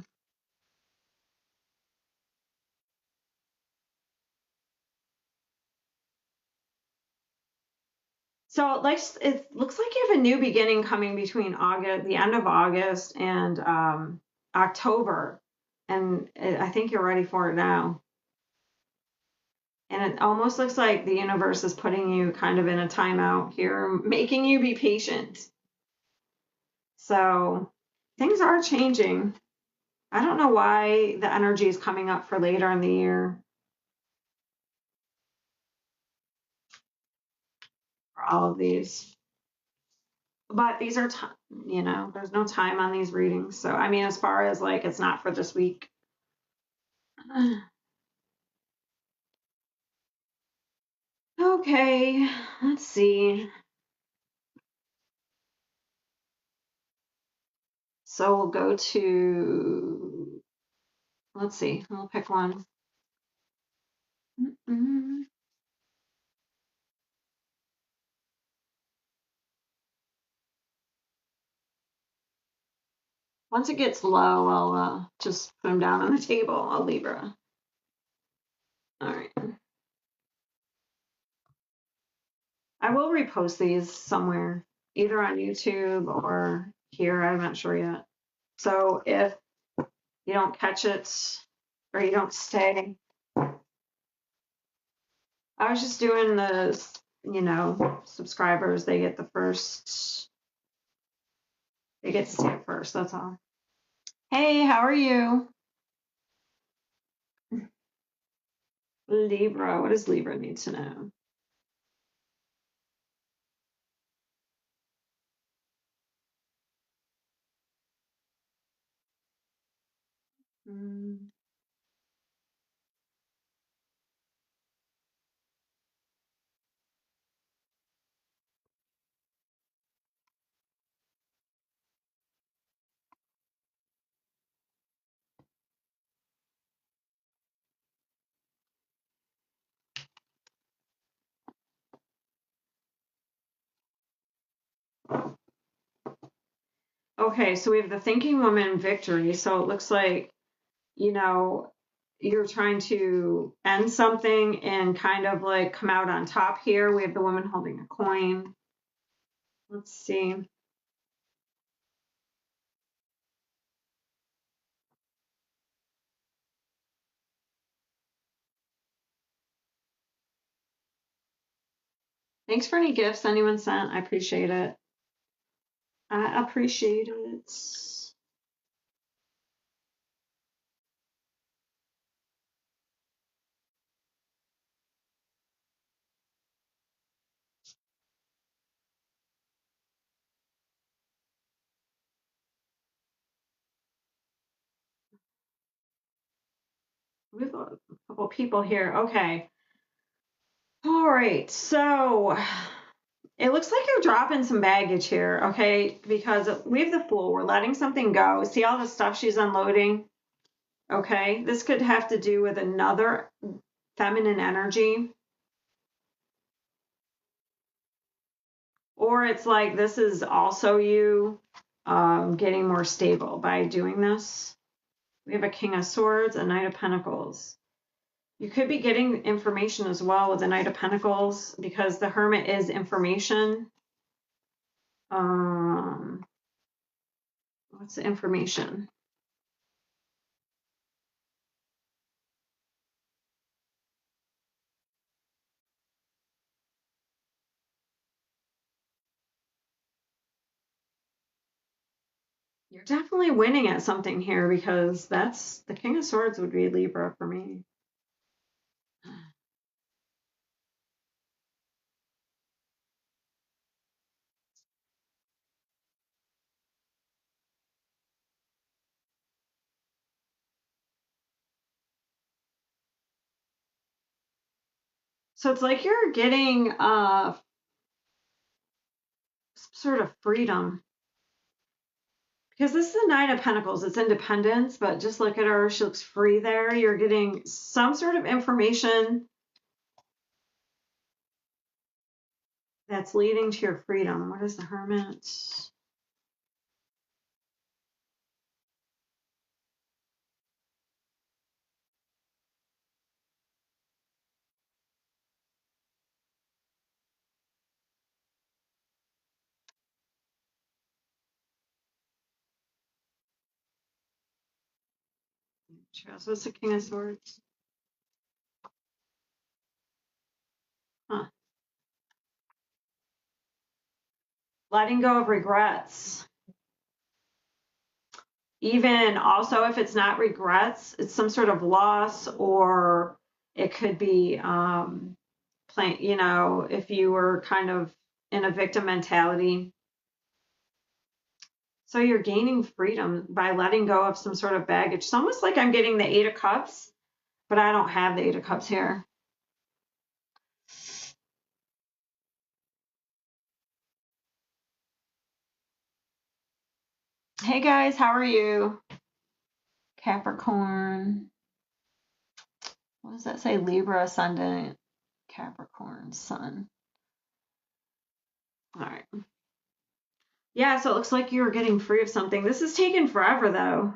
[SPEAKER 1] So it looks like you have a new beginning coming between August, the end of August, and October, and I think you're ready for it now. And it almost looks like the universe is putting you kind of in a timeout here, making you be patient. So things are changing. I don't know why the energy is coming up for later in the year for all of these. But these are, there's no time on these readings. So, I mean, as far as like, it's not for this week. Okay, let's see. So we'll go to, let's see, we'll pick one. Once it gets low, I'll just put them down on the table. I'll Libra. All right. I will repost these somewhere, either on YouTube or here. I'm not sure yet. So if you don't catch it or you don't stay, I was just doing the, subscribers. They get the first, they get to see it first. That's all. Hey, how are you? Libra. What does Libra need to know? Mm. Okay, so we have the thinking woman victory. So it looks like, you're trying to end something and kind of like come out on top here. We have the woman holding a coin. Let's see. Thanks for any gifts anyone sent. I appreciate it. I appreciate it. We have a couple people here. Okay. All right. So it looks like you're dropping some baggage here, okay? Because we have the Fool. We're letting something go. See all the stuff she's unloading? Okay. This could have to do with another feminine energy. Or it's like this is also you getting more stable by doing this. We have a King of Swords, a Knight of Pentacles. You could be getting information as well with the Knight of Pentacles because the Hermit is information. What's the information? You're definitely winning at something here because that's the King of Swords would be Libra for me. So it's like you're getting some sort of freedom. Because this is a Nine of Pentacles, it's independence, but just look at her. She looks free there. You're getting some sort of information that's leading to your freedom. What is the Hermit? So what's the King of Swords? Huh. Letting go of regrets. Even also, if it's not regrets, it's some sort of loss, or it could be if you were kind of in a victim mentality. So you're gaining freedom by letting go of some sort of baggage. It's almost like I'm getting the Eight of Cups, but I don't have the Eight of Cups here. Hey guys, how are you? Capricorn. What does that say? Libra ascendant, Capricorn sun. All right. Yeah, so it looks like you're getting free of something. This is taking forever though.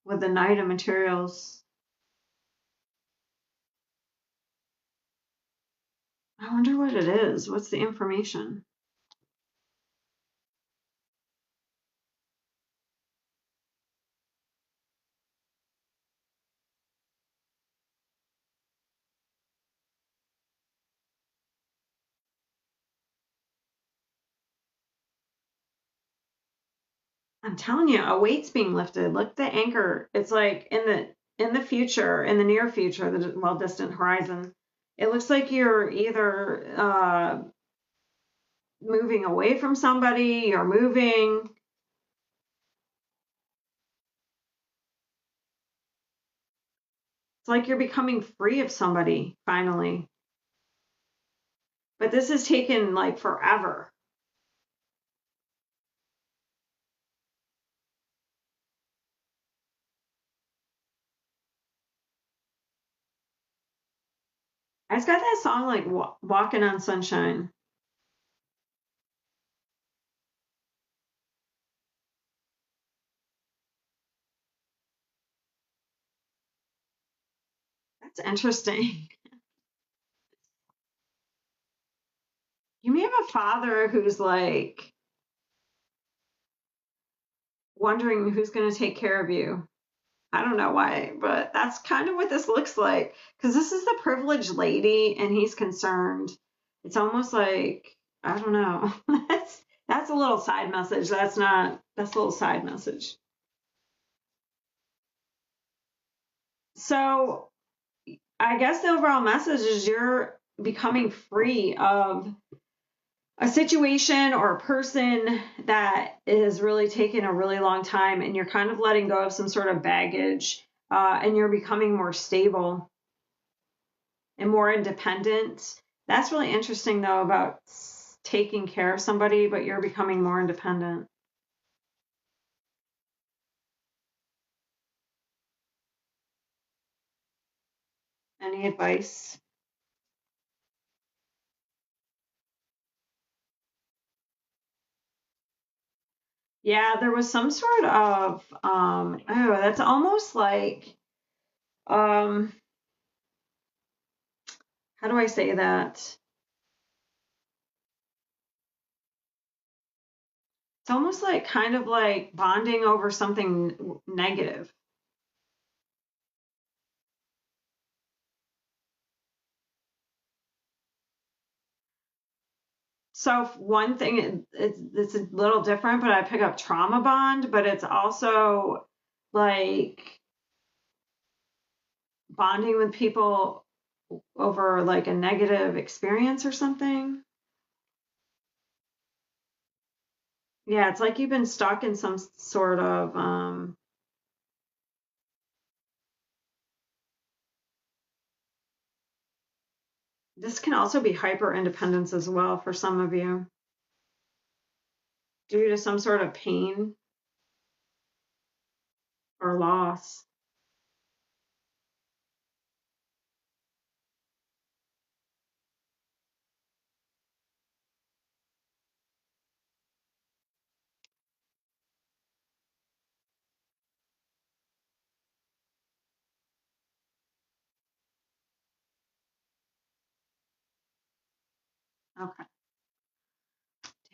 [SPEAKER 1] With the Knight of Materials. I wonder what it is. What's the information? I'm telling you, a weight's being lifted. Look, the anchor. It's like in the future, in the near future, the well distant horizon. It looks like you're either moving away from somebody or moving. It's like you're becoming free of somebody finally. But this has taken like forever. I just got that song like Walking on Sunshine. That's interesting. You may have a father who's like wondering who's going to take care of you. I don't know why, but that's kind of what this looks like. Because this is the privileged lady and he's concerned. It's almost like, I don't know. That's a little side message. That's a little side message. So I guess the overall message is you're becoming free of a situation or a person that is really taking a really long time, and you're kind of letting go of some sort of baggage, and you're becoming more stable and more independent. That's really interesting, though, about taking care of somebody, but you're becoming more independent. Any advice? Yeah, there was some sort of, oh, that's almost like, um, how do I say that? It's almost like kind of like bonding over something negative. So one thing, it's a little different, but I pick up trauma bond, but it's also like bonding with people over like a negative experience or something. Yeah, it's like you've been stuck in some sort of this can also be hyper independence as well for some of you due to some sort of pain or loss. Okay.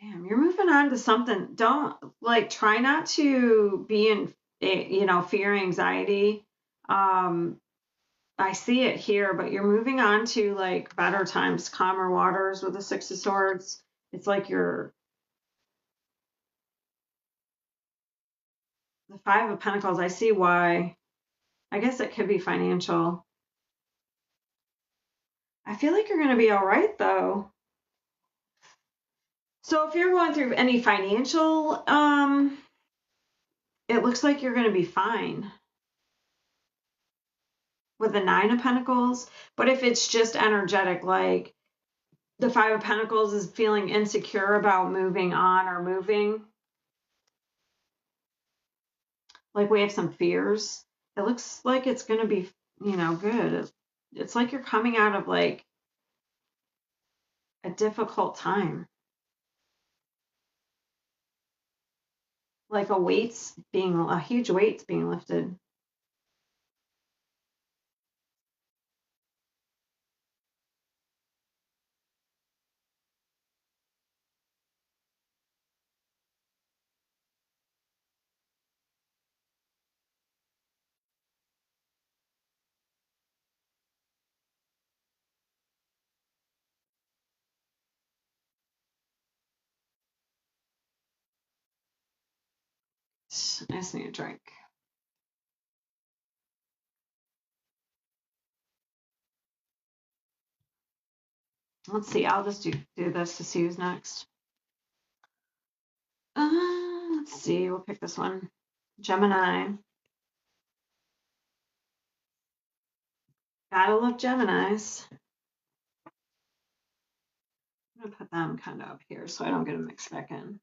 [SPEAKER 1] Damn, you're moving on to something. Don't like try not to be in fear, anxiety. Um, I see it here, but you're moving on to like better times, calmer waters with the Six of Swords. It's like you're the Five of Pentacles. I see why. I guess it could be financial. I feel like you're going to be all right though. So if you're going through any financial, it looks like you're going to be fine with the Nine of Pentacles. But if it's just energetic, like the Five of Pentacles is feeling insecure about moving on or moving, like we have some fears, it looks like it's going to be, good. It's like you're coming out of like a difficult time, like a huge weight's being lifted. I just need a drink. Let's see. I'll just do this to see who's next. Let's see. We'll pick this one. Gemini. Gotta love Geminis. I'm gonna put them kind of up here so I don't get them mixed back in.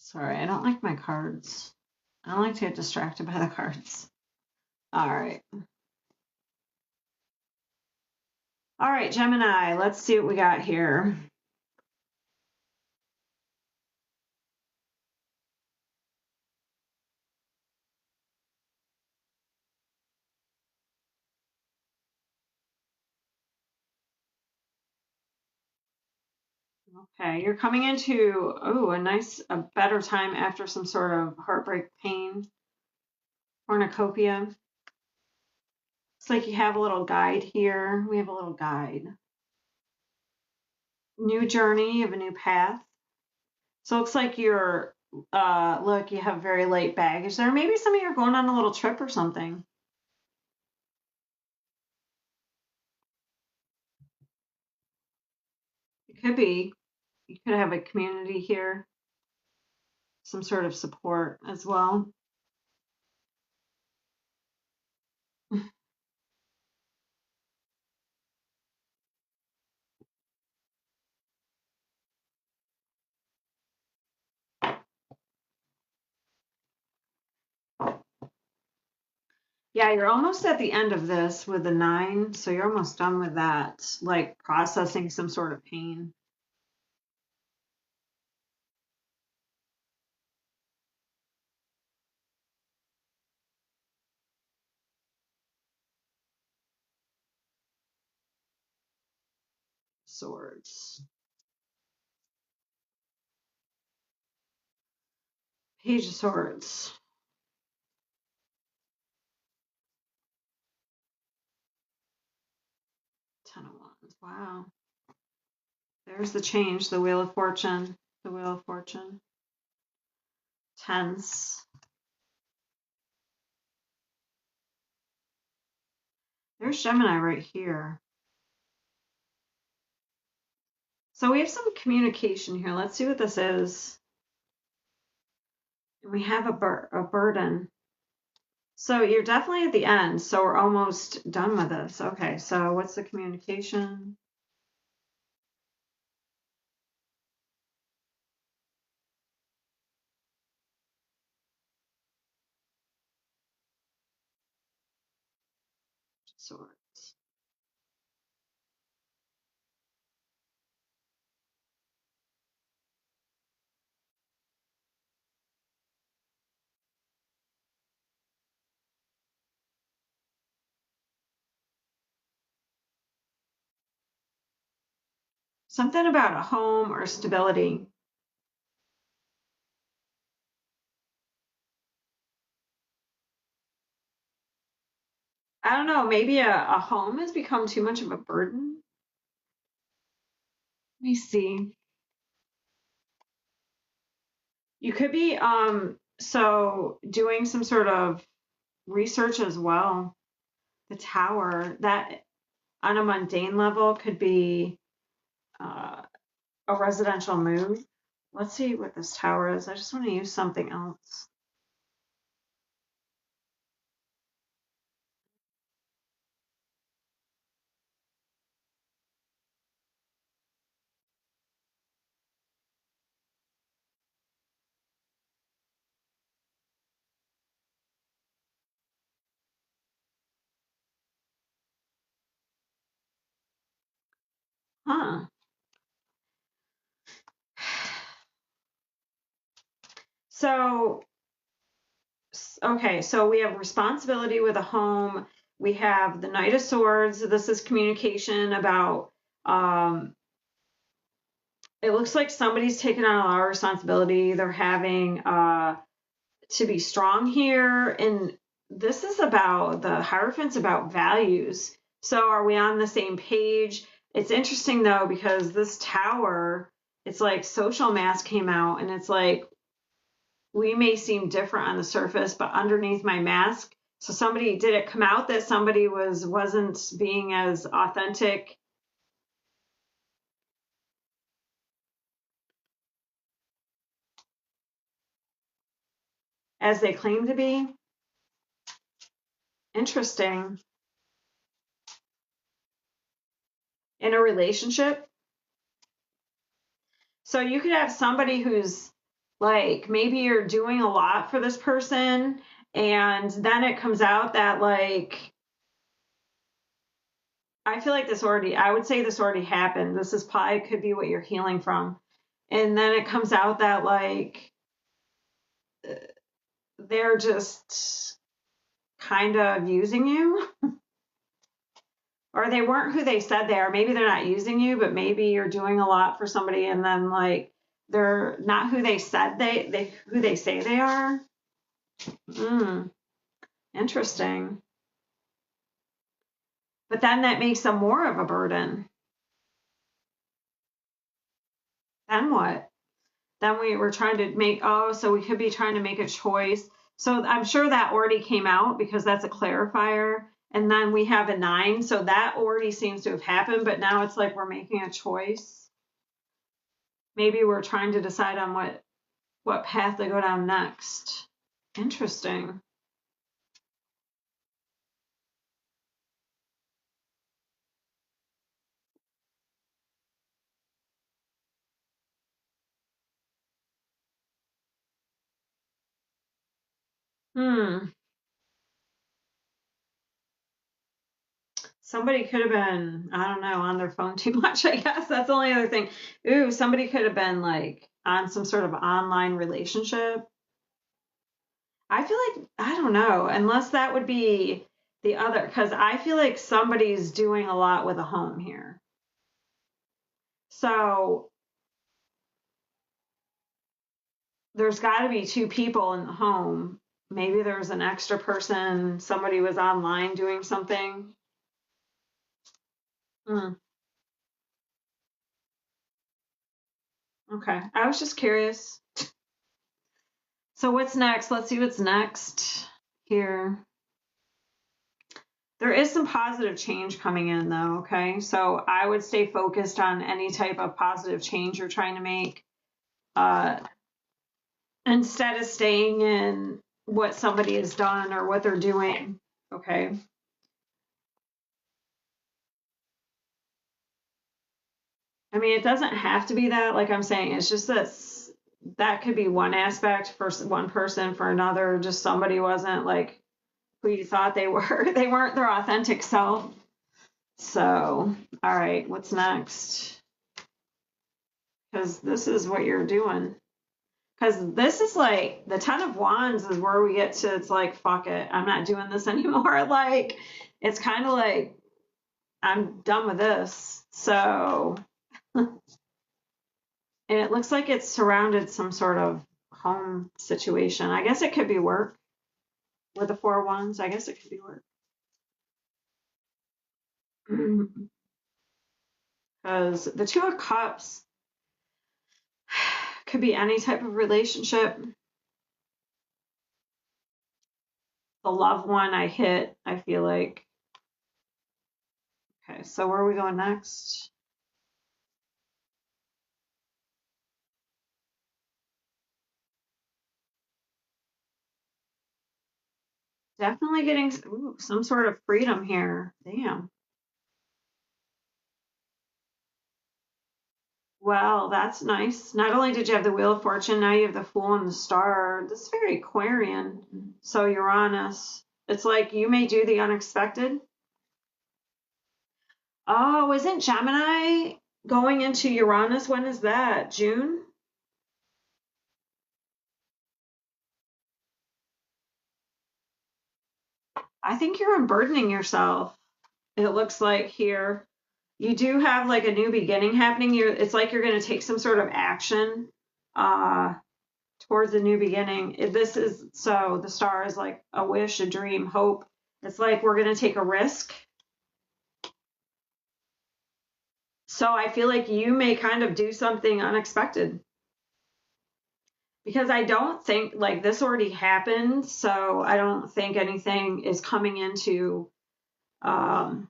[SPEAKER 1] Sorry, I don't like my cards. I don't like to get distracted by the cards. All right. All right, Gemini, let's see what we got here. Okay, you're coming into, a better time after some sort of heartbreak, pain, cornucopia. It's like you have a little guide here. We have a little guide. New journey of a new path. So it looks like you're, look, you have very light baggage there. Maybe some of you are going on a little trip or something. It could be. You could have a community here, some sort of support as well. Yeah, you're almost at the end of this with the 9, so you're almost done with that, like processing some sort of pain. Swords. Page of Swords. Ten of Wands. Wow. There's the change, the Wheel of Fortune. The Wheel of Fortune. Tens. There's Gemini right here. So we have some communication here. Let's see what this is. We have a burden. So you're definitely at the end. So we're almost done with this. Okay, so what's the communication? Swords. Something about a home or stability. I don't know, maybe a home has become too much of a burden. Let me see. You could be so doing some sort of research as well. The tower, that on a mundane level could be uh, a residential move. Let's see what this tower is. I just want to use something else. Huh. So, okay, so we have responsibility with a home. We have the Knight of Swords. This is communication about, it looks like somebody's taking on a lot of responsibility. They're having to be strong here. And this is about the Hierophant's about values. So are we on the same page? It's interesting though, because this tower, it's like social mask came out and it's like, we may seem different on the surface, but underneath my mask. So somebody, did it come out that somebody wasn't being as authentic as they claim to be? Interesting. In a relationship. So you could have somebody who's like, maybe you're doing a lot for this person, and then it comes out that like, I feel like I would say this already happened. This is probably could be what you're healing from. And then it comes out that like, they're just kind of using you. Or they weren't who they said they are. Maybe they're not using you, but maybe you're doing a lot for somebody and then like they're not who they said who they say they are. Interesting. But then that makes them more of a burden. Then what? Then we were trying to so we could be trying to make a choice. So I'm sure that already came out because that's a clarifier. And then we have a 9. So that already seems to have happened. But now it's like we're making a choice. Maybe we're trying to decide on what path to go down next. Interesting. Somebody could have been, I don't know, on their phone too much, I guess. That's the only other thing. Ooh, somebody could have been like on some sort of online relationship. I feel like, I don't know, unless that would be the other, because I feel like somebody's doing a lot with a home here. So there's got to be two people in the home. Maybe there's an extra person. Somebody was online doing something. Mm, okay. I was just curious. So what's next? Let's see what's next here. There is some positive change coming in though, okay? So I would stay focused on any type of positive change you're trying to make. Uh, instead of staying in what somebody has done or what they're doing, okay? I mean, it doesn't have to be that, like I'm saying, it's just that that could be one aspect for one person, for another, just somebody wasn't like who you thought they were. They weren't their authentic self. So, all right, what's next? Because this is what you're doing. Because this is like the Ten of Wands is where we get to, it's like, fuck it, I'm not doing this anymore. Like, it's kind of like, I'm done with this. So, and it looks like it's surrounded some sort of home situation. I guess it could be work with the Four of Wands. I guess it could be work. Because the Two of Cups could be any type of relationship. The loved one I hit, I feel like. Okay, so where are we going next? Definitely getting some sort of freedom here. Damn. Well, that's nice. Not only did you have the Wheel of Fortune, now you have the Fool and the Star. This is very Aquarian. So Uranus. It's like you may do the unexpected. Oh, isn't Gemini going into Uranus? When is that? June? I think you're unburdening yourself. It looks like here. You do have like a new beginning happening. It's like you're going to take some sort of action uh, towards a new beginning. This is so the star is like a wish, a dream, hope. It's like we're going to take a risk. So I feel like you may kind of do something unexpected because I don't think like this already happened. So I don't think anything is coming into. Um,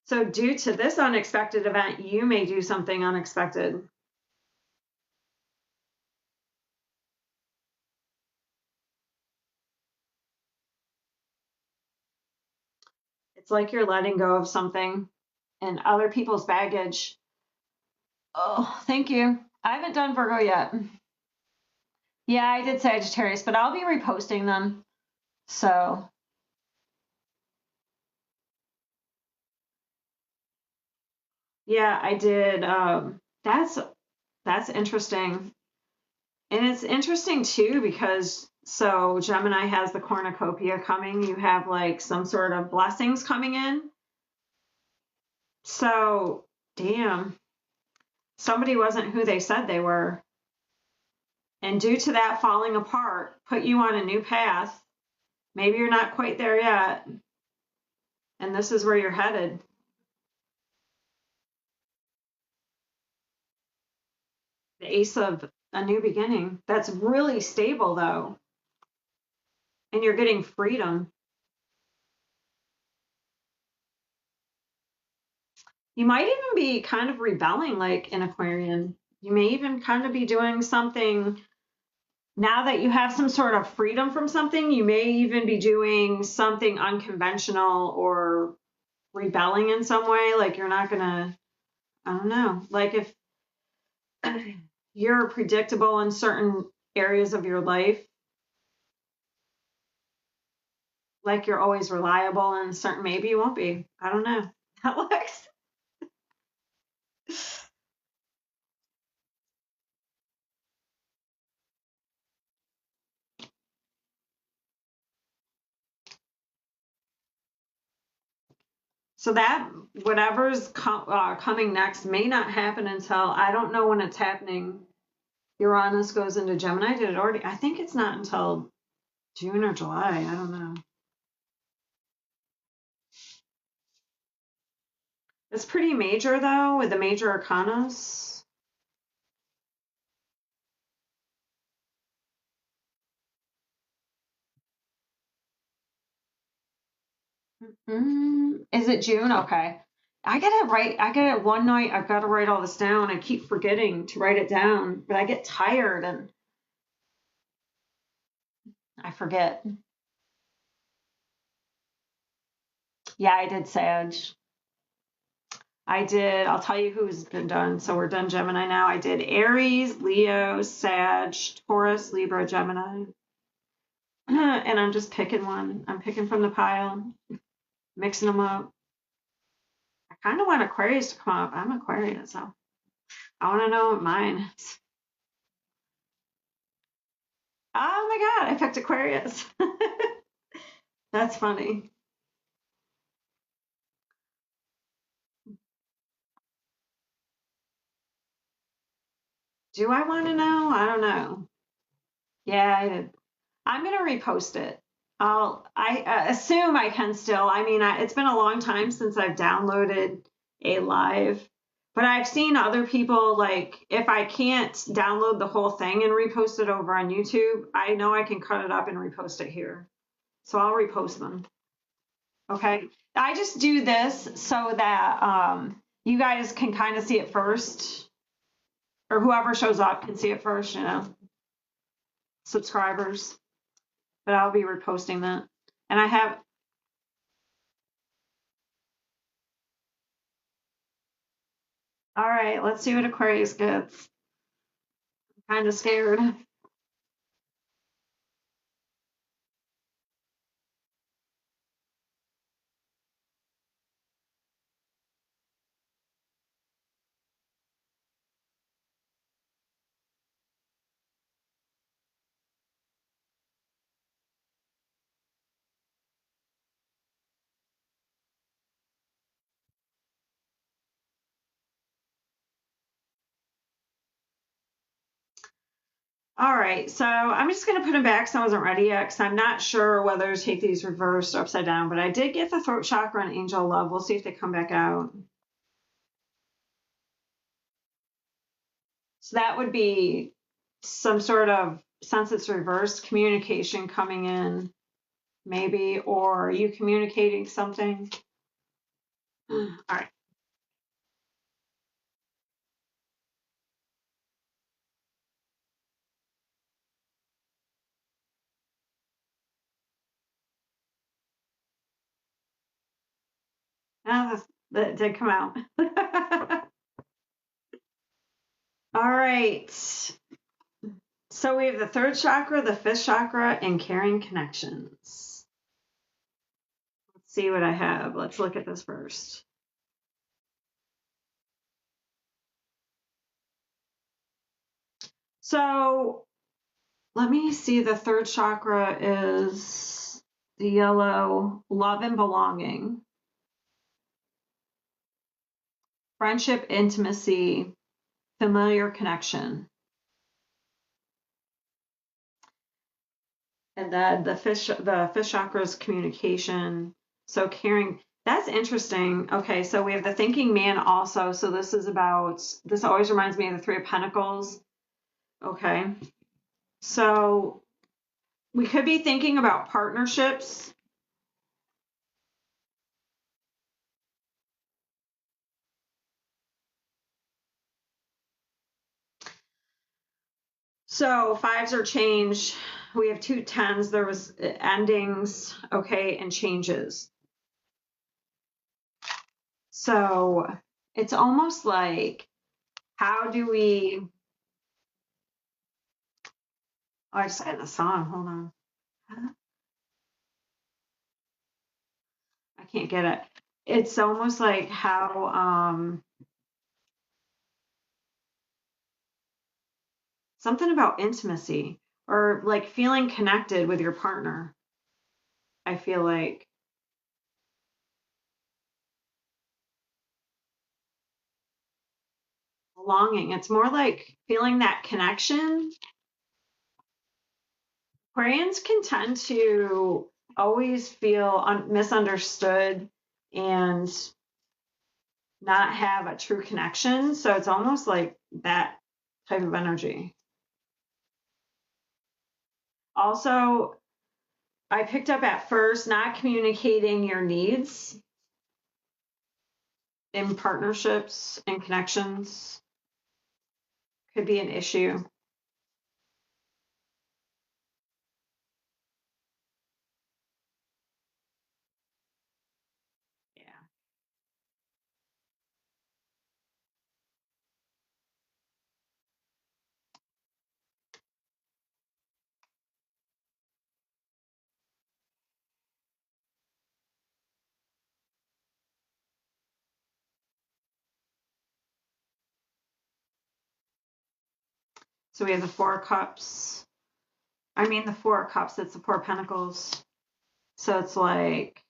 [SPEAKER 1] so due to this unexpected event, you may do something unexpected. It's like you're letting go of something and other people's baggage. Oh, thank you. I haven't done Virgo yet. Yeah, I did Sagittarius, but I'll be reposting them. So, yeah, I did. That's interesting. And it's interesting too because so Gemini has the cornucopia coming. You have like some sort of blessings coming in. So, damn, somebody wasn't who they said they were. And due to that falling apart, put you on a new path. Maybe you're not quite there yet. And this is where you're headed. The Ace of a new beginning. That's really stable though. And you're getting freedom. You might even be kind of rebelling like an Aquarian. You may even kind of be doing something now that you have some sort of freedom from something. You may even be doing something unconventional or rebelling in some way. Like you're not going to, I don't know, like if you're predictable in certain areas of your life, like you're always reliable and certain, maybe you won't be. I don't know. That looks. So that whatever's coming next may not happen until, I don't know when it's happening. Uranus goes into Gemini. Did it already? I think it's not until June or July. I don't know. It's pretty major though, with the major arcanas. Is it June? Okay. I gotta write, I gotta, one night I've got to write all this down. I keep forgetting to write it down, but I get tired and I forget. Yeah, I did Sag. I did, I'll tell you who's been done. So we're done Gemini now. I did Aries, Leo, Sag, Taurus, Libra, Gemini. And I'm just picking one. I'm picking from the pile, mixing them up. I kind of want Aquarius to come up. I'm Aquarius, so I want to know what mine is. Oh my God, I picked Aquarius. That's funny. Do I want to know? I don't know. Yeah, I did. I'm gonna repost it. I assume I can still. I mean, it's been a long time since I've downloaded a live, but I've seen other people, like, if I can't download the whole thing and repost it over on YouTube, I know I can cut it up and repost it here. So I'll repost them. Okay. I just do this so that you guys can kind of see it first, or whoever shows up can see it first, you know, subscribers. But I'll be reposting that. And I have, all right, let's see what Aquarius gets. I'm kind of scared. All right, so I'm just going to put them back because I wasn't ready yet, because I'm not sure whether to take these reversed or upside down, but I did get the throat chakra and angel love. We'll see if they come back out. So that would be some sort of, since it's reversed, communication coming in, maybe, or you communicating something. All right. Ah, that did come out. All right. So we have the third chakra, the fifth chakra, and caring connections. Let's see what I have. Let's look at this first. So let me see. The third chakra is the yellow, love and belonging, friendship, intimacy, familiar connection. And then the fifth chakra is communication. So caring. That's interesting. Okay, so we have the thinking man also. So this is about, this always reminds me of the Three of Pentacles. Okay. So we could be thinking about partnerships. So fives are change. We have two tens. There was endings, okay, and changes. So it's almost like, how do we, oh, I just had the song. Hold on. I can't get it. It's almost like how something about intimacy, or like feeling connected with your partner. I feel like belonging. It's more like feeling that connection. Aquarians can tend to always feel misunderstood and not have a true connection. So it's almost like that type of energy. Also, I picked up at first not communicating your needs in partnerships and connections could be an issue. Yeah. So we have the Four Cups. I mean, the Four Cups, it's the Four Pentacles. So it's like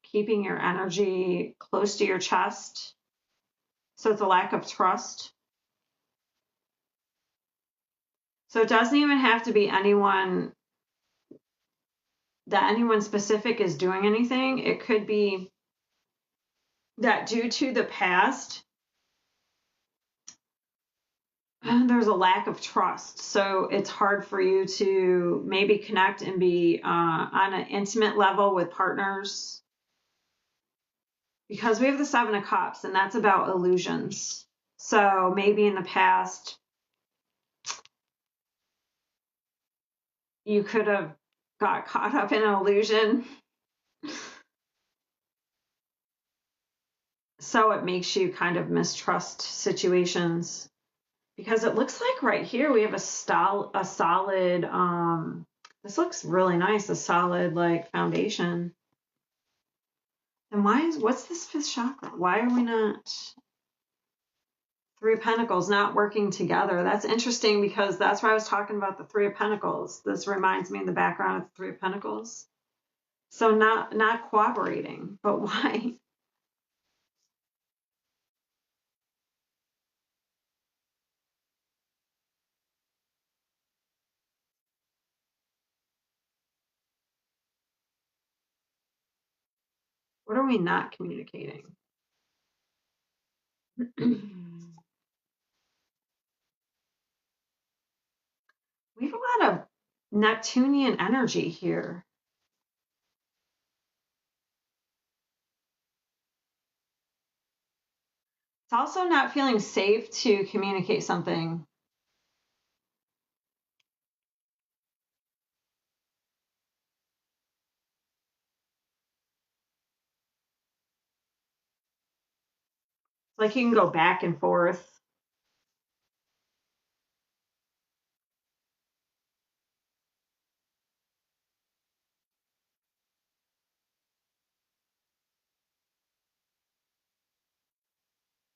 [SPEAKER 1] keeping your energy close to your chest. So it's a lack of trust. So it doesn't even have to be anyone specific is doing anything. It could be that due to the past, there's a lack of trust. So it's hard for you to maybe connect and be on an intimate level with partners. Because we have the Seven of Cups, and that's about illusions. So maybe in the past, you could have got caught up in an illusion. So it makes you kind of mistrust situations. Because it looks like right here we have a solid, this looks really nice, a solid like foundation. And what's this fifth chakra? Why are we not, Three of Pentacles not working together? That's interesting because that's why I was talking about the Three of Pentacles. This reminds me of the background of the Three of Pentacles. So not cooperating, but why? What are we not communicating? We have a lot of Neptunian energy here. It's also not feeling safe to communicate something. It's like you can go back and forth.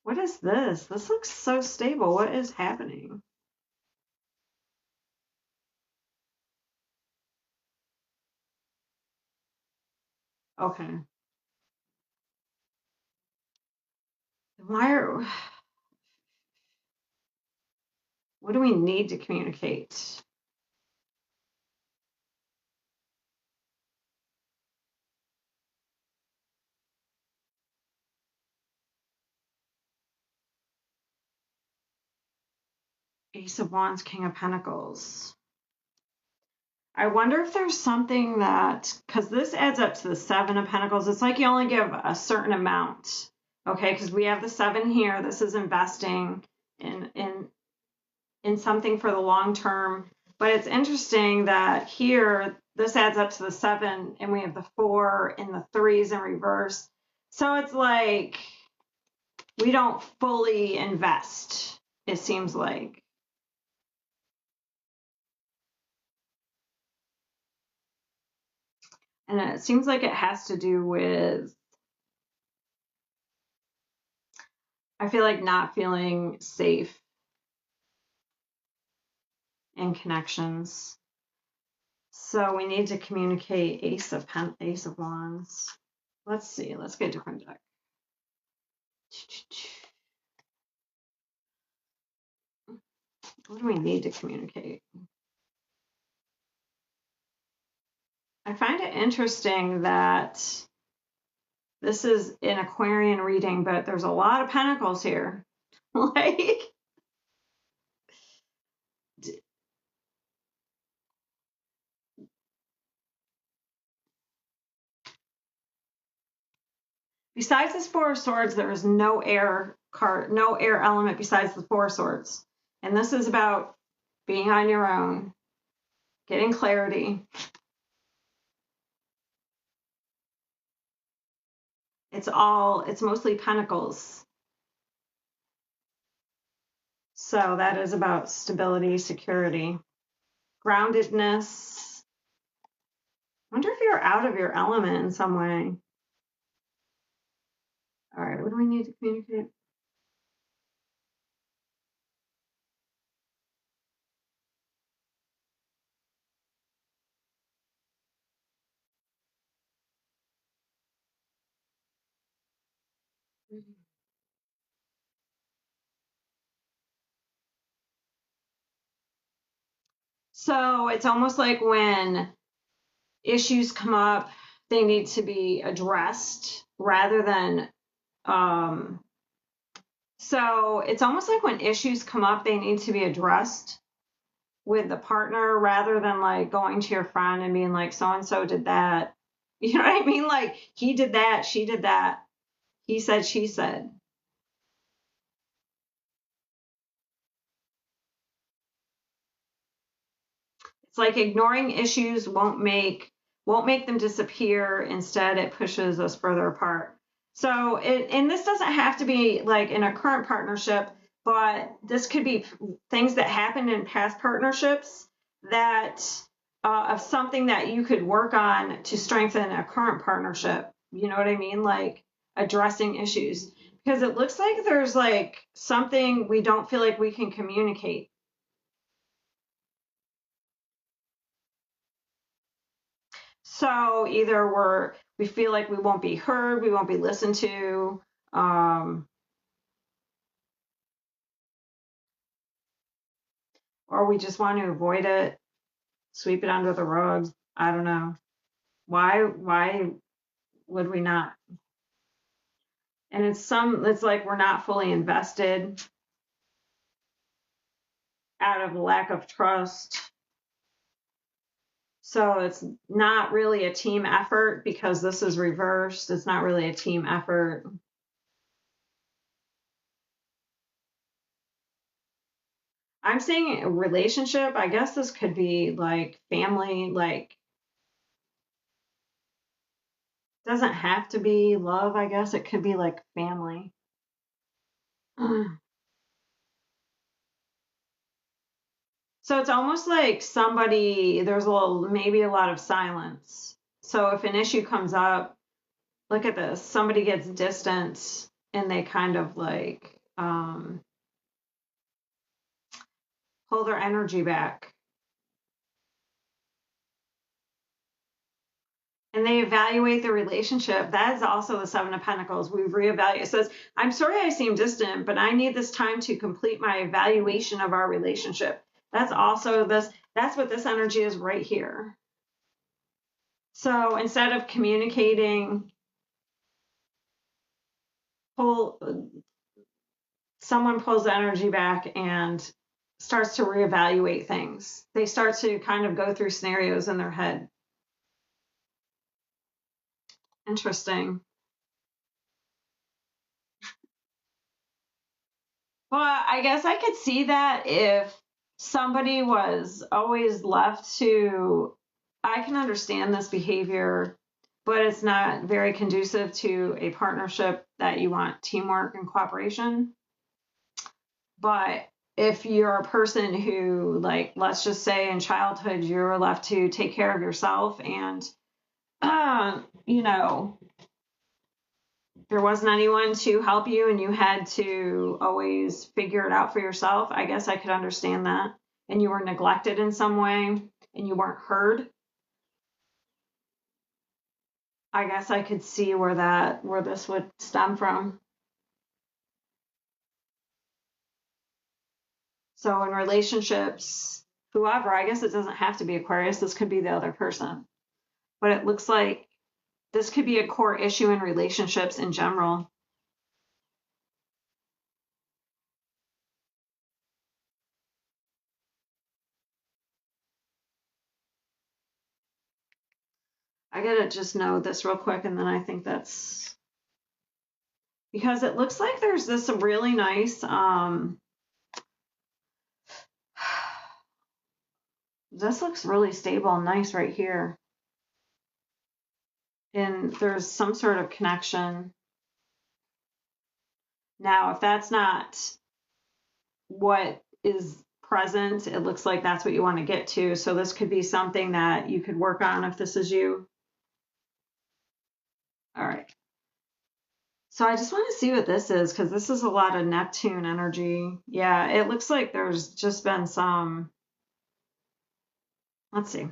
[SPEAKER 1] What is this? This looks so stable. What is happening? Okay. What do we need to communicate? Ace of Wands, King of Pentacles. I wonder if there's something that, because this adds up to the Seven of Pentacles. It's like you only give a certain amount. Okay, because we have the seven here. This is investing in something for the long term. But it's interesting that here, this adds up to the seven, and we have the four and the threes in reverse. So it's like we don't fully invest, it seems like. And it seems like it has to do with, I feel like not feeling safe in connections. So we need to communicate. Ace of Wands. Let's see. Let's get a different deck. What do we need to communicate? I find it interesting that this is an Aquarian reading, but there's a lot of pentacles here. Like, besides this Four of Swords, there is no air card, no air element besides the Four of Swords. And this is about being on your own, getting clarity. It's mostly pentacles. So that is about stability, security, groundedness. I wonder if you're out of your element in some way. All right, what do we need to communicate? So it's almost like when issues come up, they need to be addressed rather than so it's almost like when issues come up, they need to be addressed with the partner rather than like going to your friend and being like, so and so did that. You know what I mean? Like, he did that, she did that, he said, she said. It's like ignoring issues won't make them disappear. Instead, it pushes us further apart. So and this doesn't have to be like in a current partnership, but this could be things that happened in past partnerships that of something that you could work on to strengthen a current partnership. You know what I mean? Like addressing issues. Because it looks like there's like something we don't feel like we can communicate. So either we feel like we won't be heard, we won't be listened to, or we just want to avoid it, sweep it under the rug. I don't know. Why would we not? And it's like we're not fully invested out of lack of trust. So it's not really a team effort because this is reversed. It's not really a team effort. I'm saying a relationship. I guess this could be like family, like doesn't have to be love, I guess. It could be like family. So it's almost like there's maybe a lot of silence. So if an issue comes up, look at this, somebody gets distance and they kind of like pull their energy back. And they evaluate the relationship. That is also the Seven of Pentacles. We reevaluate. It says, I'm sorry I seem distant, but I need this time to complete my evaluation of our relationship. That's also that's what this energy is right here. So instead of communicating, someone pulls the energy back and starts to reevaluate things. They start to kind of go through scenarios in their head. Interesting. Well, I guess I could see that if somebody was always left to, I can understand this behavior, but it's not very conducive to a partnership that you want teamwork and cooperation. But if you're a person who, like, let's just say in childhood, you're left to take care of yourself and, you know, there wasn't anyone to help you and you had to always figure it out for yourself, I guess I could understand that. And you were neglected in some way and you weren't heard. I guess I could see where this would stem from. So in relationships, whoever, I guess it doesn't have to be Aquarius, this could be the other person. But it looks like this could be a core issue in relationships in general. I gotta just know this real quick, and then I think that's because it looks like there's this really nice this looks really stable and nice right here. And there's some sort of connection. Now, if that's not what is present, it looks like that's what you want to get to. So this could be something that you could work on if this is you. All right. So I just want to see what this is because this is a lot of Neptune energy. Yeah, it looks like there's just been some, let's see.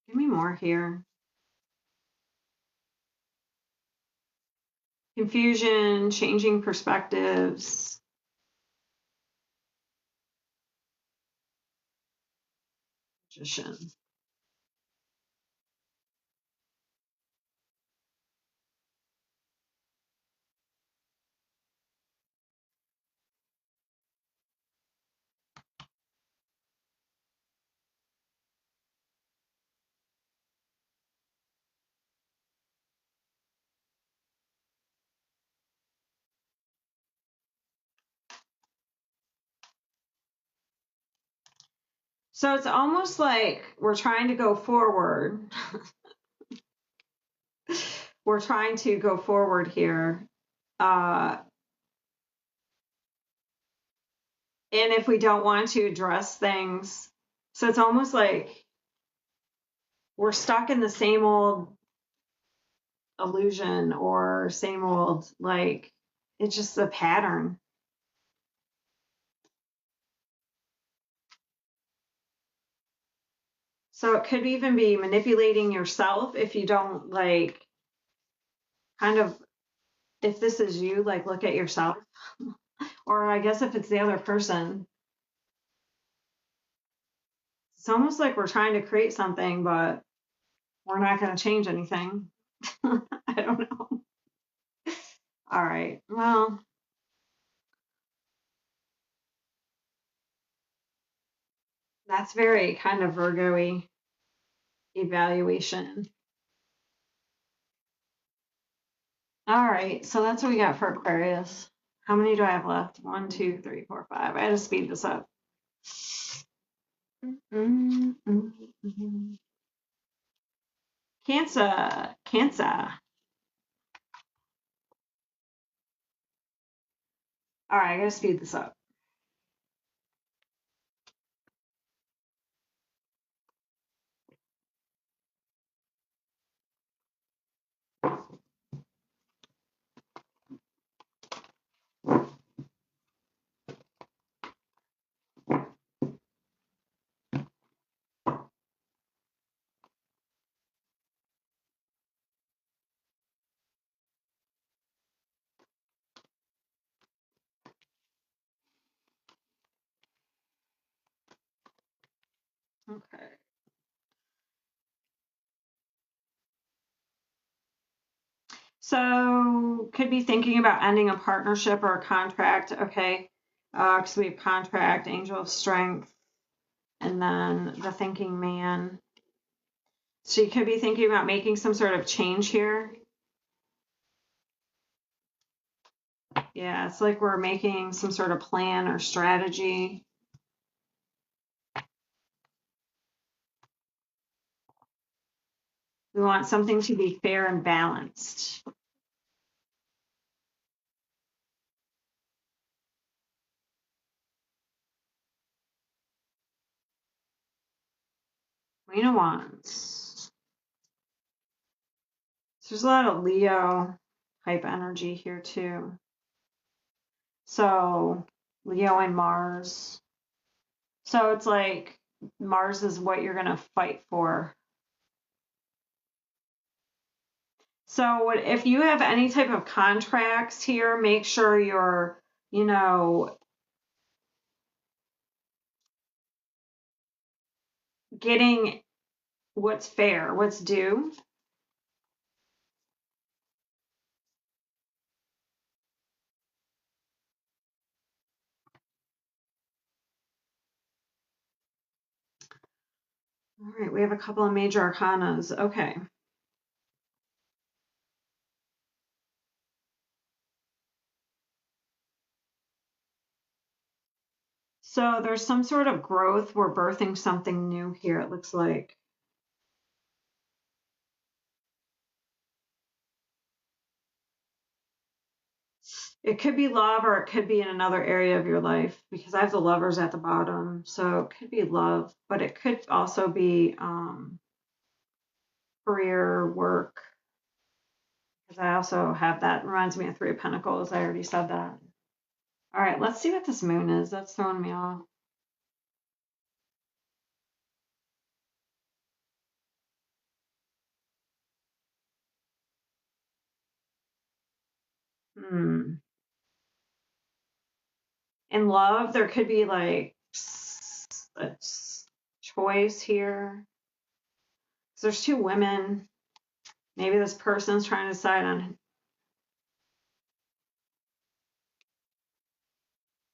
[SPEAKER 1] Give me more here. Confusion, changing perspectives. Magician. So it's almost like we're trying to go forward. We're trying to go forward here. And if we don't want to address things, so it's almost like we're stuck in the same old illusion or same old, like, it's just a pattern. So it could even be manipulating yourself if you don't like kind of, if this is you, like look at yourself. Or I guess if it's the other person, it's almost like we're trying to create something, but we're not going to change anything. I don't know. All right. Well, that's very kind of Virgo-y evaluation. All right. So that's what we got for Aquarius. How many do I have left? 1, 2, 3, 4, 5. I had to speed this up. Cancer. Cancer. All right. I got to speed this up. Okay. So could be thinking about ending a partnership or a contract. Okay. Because we have contract, angel of strength, and then the thinking man. So you could be thinking about making some sort of change here. Yeah, it's like we're making some sort of plan or strategy. We want something to be fair and balanced. Queen of Wands. So there's a lot of Leo type energy here too. So Leo and Mars. So it's like Mars is what you're going to fight for. So if you have any type of contracts here, make sure you're, getting what's fair, what's due. All right, we have a couple of major arcanas. Okay. So there's some sort of growth. We're birthing something new here, it looks like. It could be love or it could be in another area of your life because I have the lovers at the bottom. So it could be love, but it could also be career, work. Because I also have that. Reminds me of Three of Pentacles. I already said that. All right, let's see what this moon is. That's throwing me off. Hmm. In love, there could be like a choice here. There's two women. Maybe this person's trying to decide on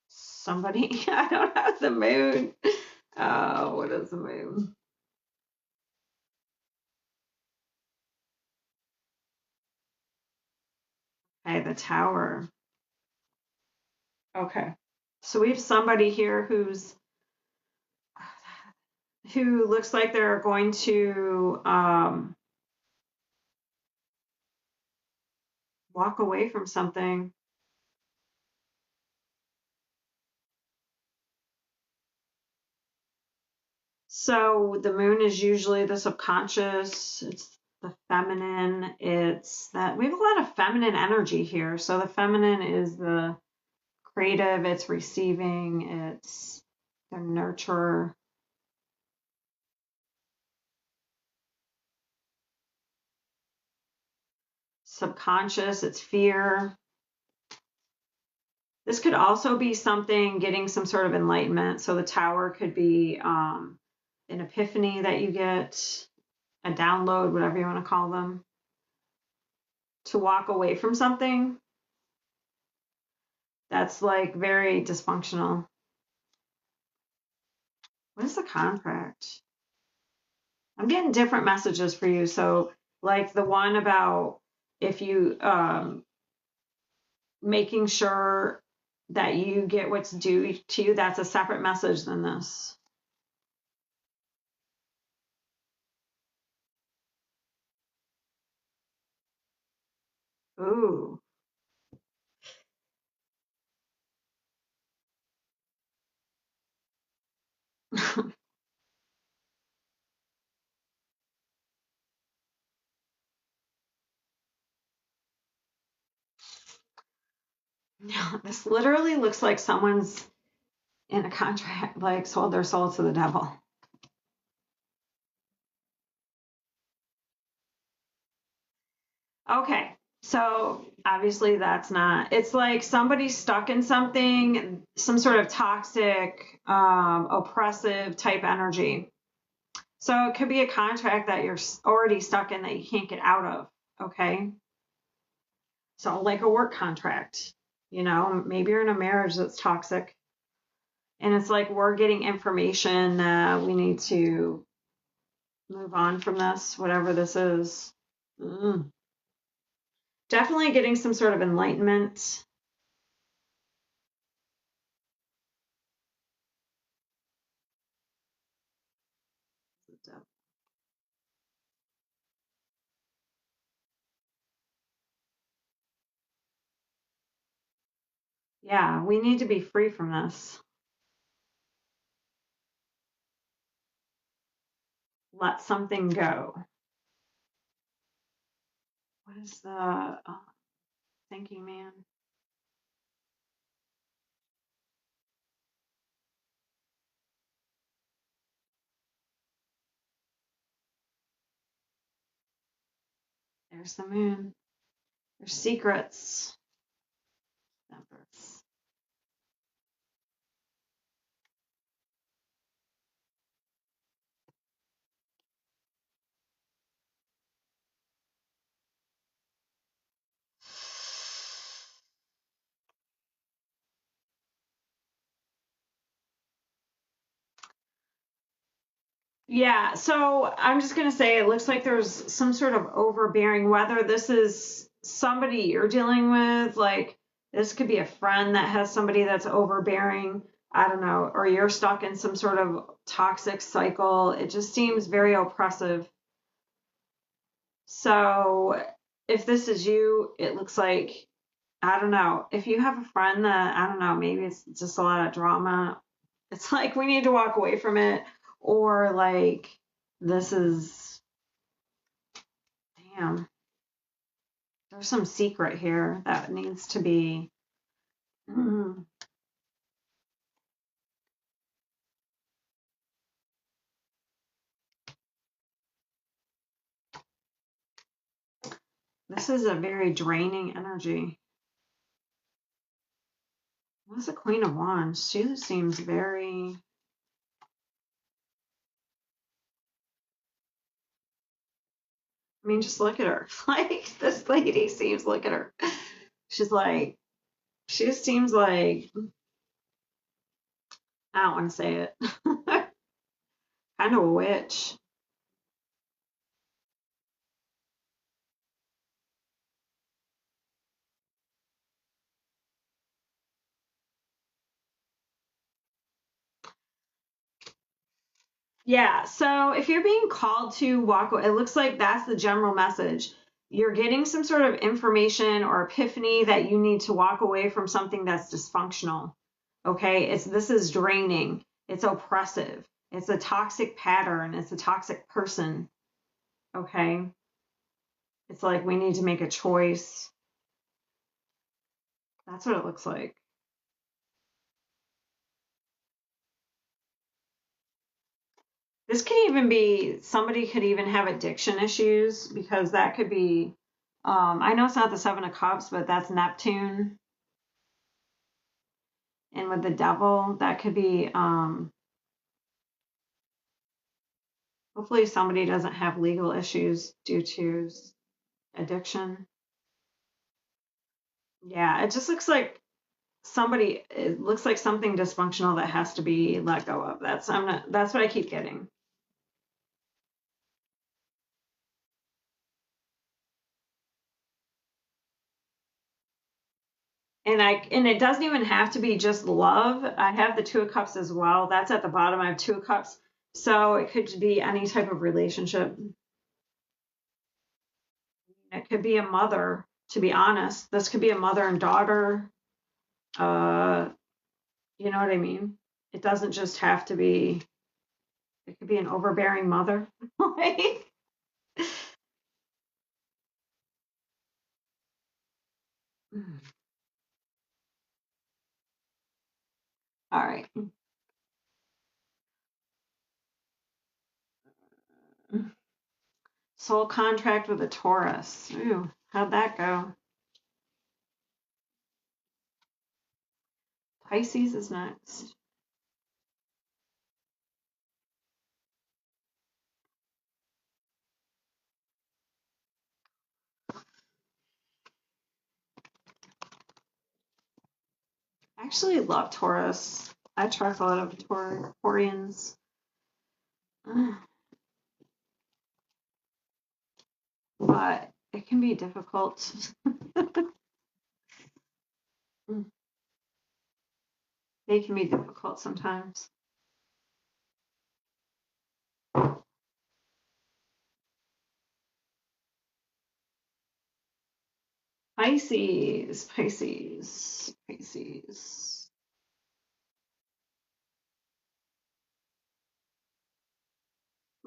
[SPEAKER 1] somebody. I don't have the moon. Oh, what is the moon? Okay, the tower. Okay. So we have somebody here who looks like they're going to walk away from something. So the moon is usually the subconscious, it's the feminine, it's that we have a lot of feminine energy here. So the feminine is the creative, it's receiving, it's the nurturer. Subconscious, it's fear. This could also be something getting some sort of enlightenment. So the tower could be an epiphany that you get, a download, whatever you want to call them, to walk away from something that's like very dysfunctional. What is the contract? I'm getting different messages for you. So, like the one about if you making sure that you get what's due to you, that's a separate message than this. Ooh. This literally looks like someone's in a contract, like sold their soul to the devil. Okay, so obviously that's not, it's like somebody's stuck in something, some sort of toxic, oppressive type energy. So it could be a contract that you're already stuck in that you can't get out of. Okay. So, like a work contract, maybe you're in a marriage that's toxic. And it's like we're getting information that we need to move on from this, whatever this is. Mm. Definitely getting some sort of enlightenment. Yeah, we need to be free from this. Let something go. What is the thinking man? There's the moon. There's secrets. Numbers. Yeah, so I'm just gonna say it looks like there's some sort of overbearing, whether this is somebody you're dealing with, like this could be a friend that has somebody that's overbearing, I don't know, or you're stuck in some sort of toxic cycle. It just seems very oppressive. So if this is you, it looks like, I don't know, if you have a friend that, I don't know, maybe it's just a lot of drama, it's like we need to walk away from it, or like this is, damn, there's some secret here that needs to be. mm, this is a very draining energy. What's the Queen of Wands? She seems very, I mean, just look at her. Like, this lady seems, look at her. She's like, she just seems like, I don't want to say it, kind of a witch. Yeah, so if you're being called to walk away, it looks like that's the general message. You're getting some sort of information or epiphany that you need to walk away from something that's dysfunctional. Okay, this is draining. It's oppressive. It's a toxic pattern. It's a toxic person. Okay, it's like we need to make a choice. That's what it looks like. This could even be, somebody could even have addiction issues, because that could be, I know it's not the Seven of Cups, but that's Neptune. And with the devil, that could be, hopefully somebody doesn't have legal issues due to addiction. Yeah, it just looks like somebody, it looks like something dysfunctional that has to be let go of. That's what I keep getting. And it doesn't even have to be just love. I have the Two of Cups as well. That's at the bottom. I have Two of Cups. So it could be any type of relationship. It could be a mother, to be honest. This could be a mother and daughter. Uh, you know what I mean? It doesn't just have to be, it could be an overbearing mother. Like, all right. Soul contract with a Taurus. Ooh, how'd that go? Pisces is next. I actually love Taurus. I attract a lot of Taurians. But it can be difficult. They can be difficult sometimes. Pisces, Pisces, Pisces.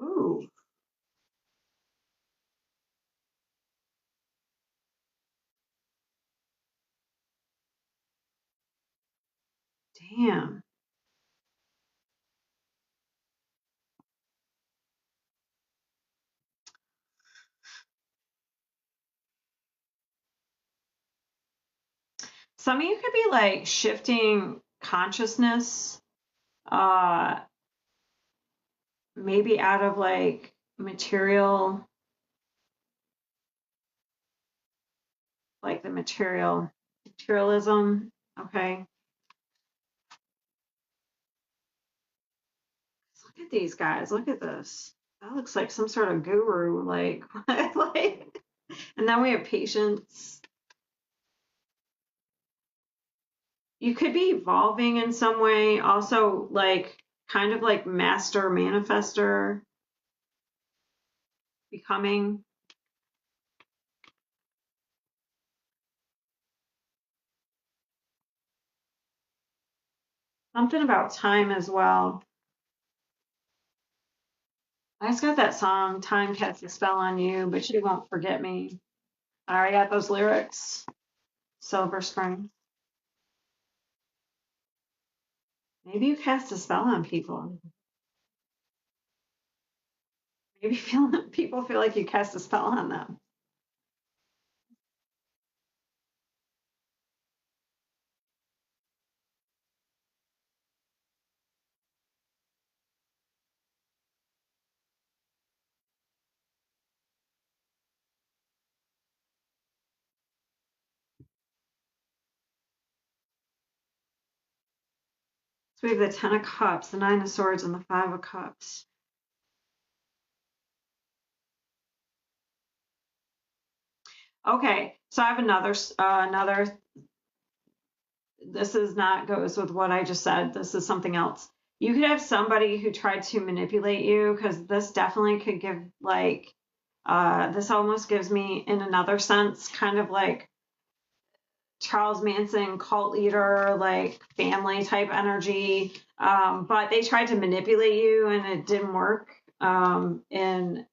[SPEAKER 1] Ooh, damn. Some of you could be like shifting consciousness, uh, maybe out of like like the materialism. Okay. Look at these guys. Look at this. That looks like some sort of guru. Like, like. And then we have patience. You could be evolving in some way. Also, like, kind of like master manifester, becoming. Something about time as well. I just got that song, Time Casts a Spell on You, but she won't forget me. I already got those lyrics. Silver Spring. Maybe you cast a spell on people. Maybe people feel like you cast a spell on them. So we have the Ten of Cups, the Nine of Swords, and the Five of Cups. Okay, so I have another. This is not goes with what I just said. This is something else. You could have somebody who tried to manipulate you, because this definitely could give like this almost gives me in another sense kind of like Charles Manson cult leader, like family type energy. But they tried to manipulate you and it didn't work. And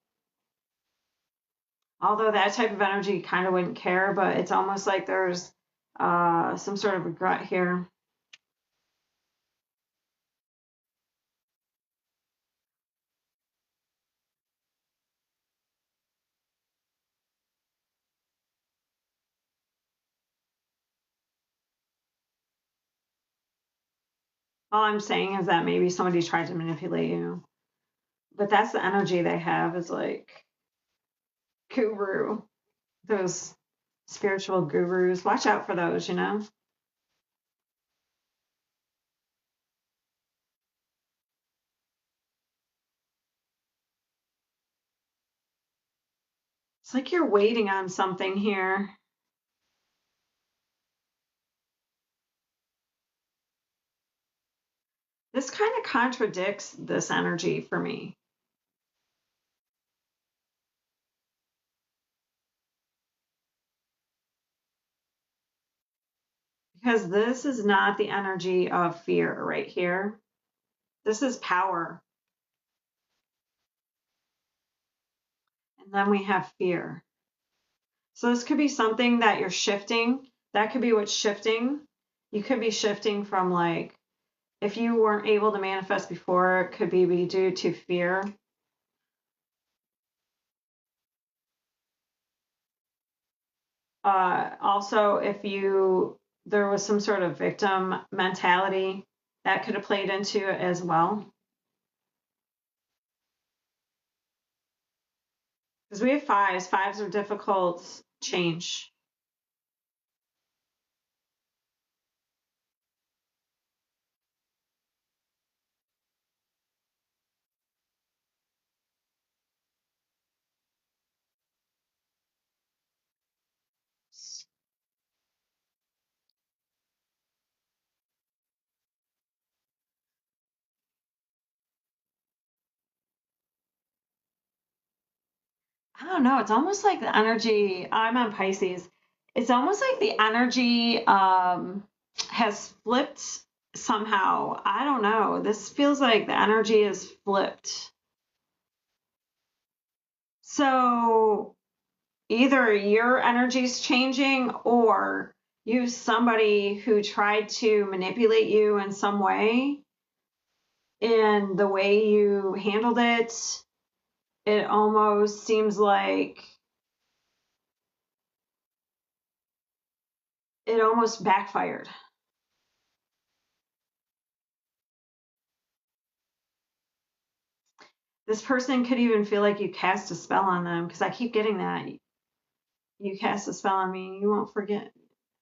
[SPEAKER 1] although that type of energy kind of wouldn't care, but it's almost like there's some sort of regret here. All I'm saying is that maybe somebody tried to manipulate you, but that's the energy they have is like guru, those spiritual gurus. Watch out for those, you know? It's like you're waiting on something here. This kind of contradicts this energy for me because this is not the energy of fear right here. This is power. And then we have fear. So this could be something that you're shifting. That could be what's shifting. You could be shifting from like, if you weren't able to manifest before, it could be due to fear. Also, if there was some sort of victim mentality that could have played into it as well. Because we have fives. Fives are difficult change. I don't know. It's almost like the energy. I'm on Pisces. It's almost like the energy has flipped somehow. I don't know. This feels like the energy is flipped. So either your energy's changing or you somebody who tried to manipulate you in some way, in the way you handled it, it almost seems like it almost backfired. This person could even feel like you cast a spell on them, because I keep getting that. You cast a spell on me, you won't forget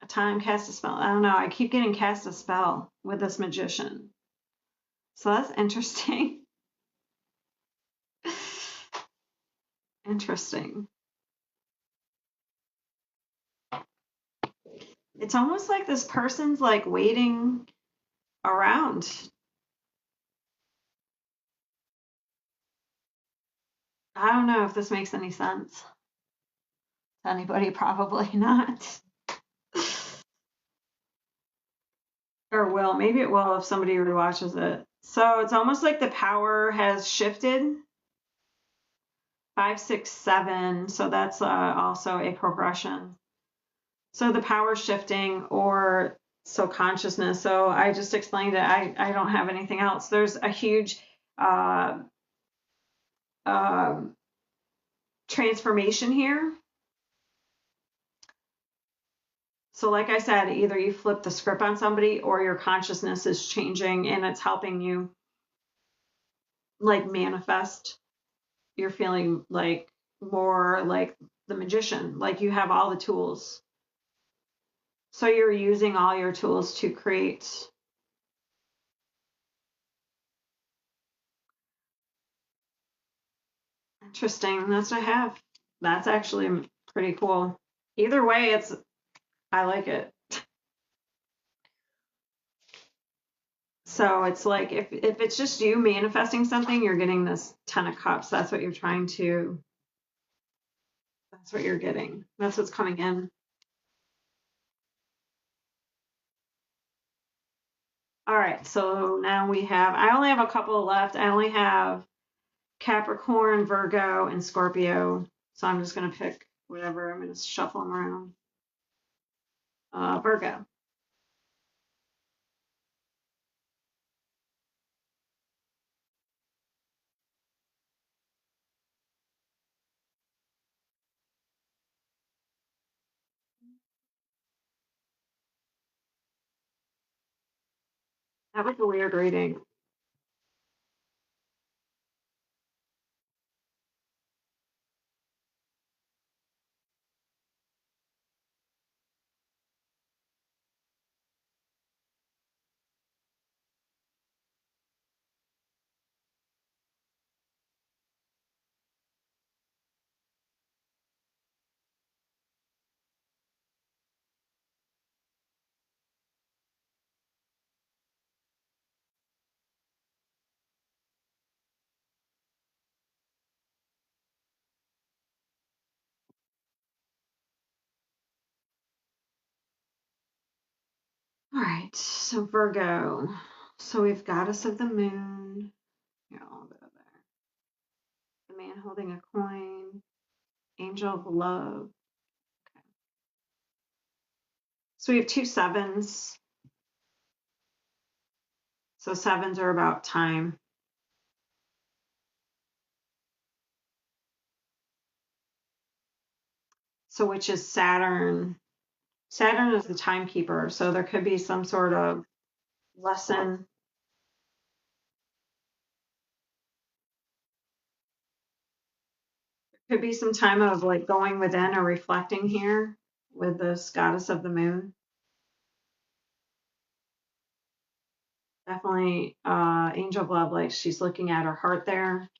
[SPEAKER 1] a time, cast a spell. I don't know. I keep getting cast a spell with this magician. So that's interesting. Interesting. It's almost like this person's like waiting around. I don't know if this makes any sense to anybody, probably not. Or will. Maybe it will if somebody rewatches it. So it's almost like the power has shifted. 5, 6, 7. So that's also a progression. So the power shifting or so consciousness. So I just explained it. I don't have anything else. There's a huge uh, um transformation here. So like I said, either you flip the script on somebody or your consciousness is changing and it's helping you like manifest. You're feeling like more like the magician, like you have all the tools. So you're using all your tools to create. Interesting. That's what I have. That's actually pretty cool. Either way, I like it. So it's like if it's just you manifesting something, you're getting this 10 of cups. That's what you're that's what you're getting. That's what's coming in. All right, so now I only have a couple left. I only have Capricorn, Virgo, and Scorpio. So I'm just going to pick whatever. I'm going to shuffle them around. Virgo. That was a weird reading. All right, so Virgo. So we've Goddess of the Moon. Here, I'll go there. The man holding a coin. Angel of Love. Okay. So we have 2 sevens. So sevens are about time. So which is Saturn. Saturn is the timekeeper. So there could be some sort of lesson. Could be some time of like going within or reflecting here with this Goddess of the Moon. Definitely Angel of Love, like she's looking at her heart there.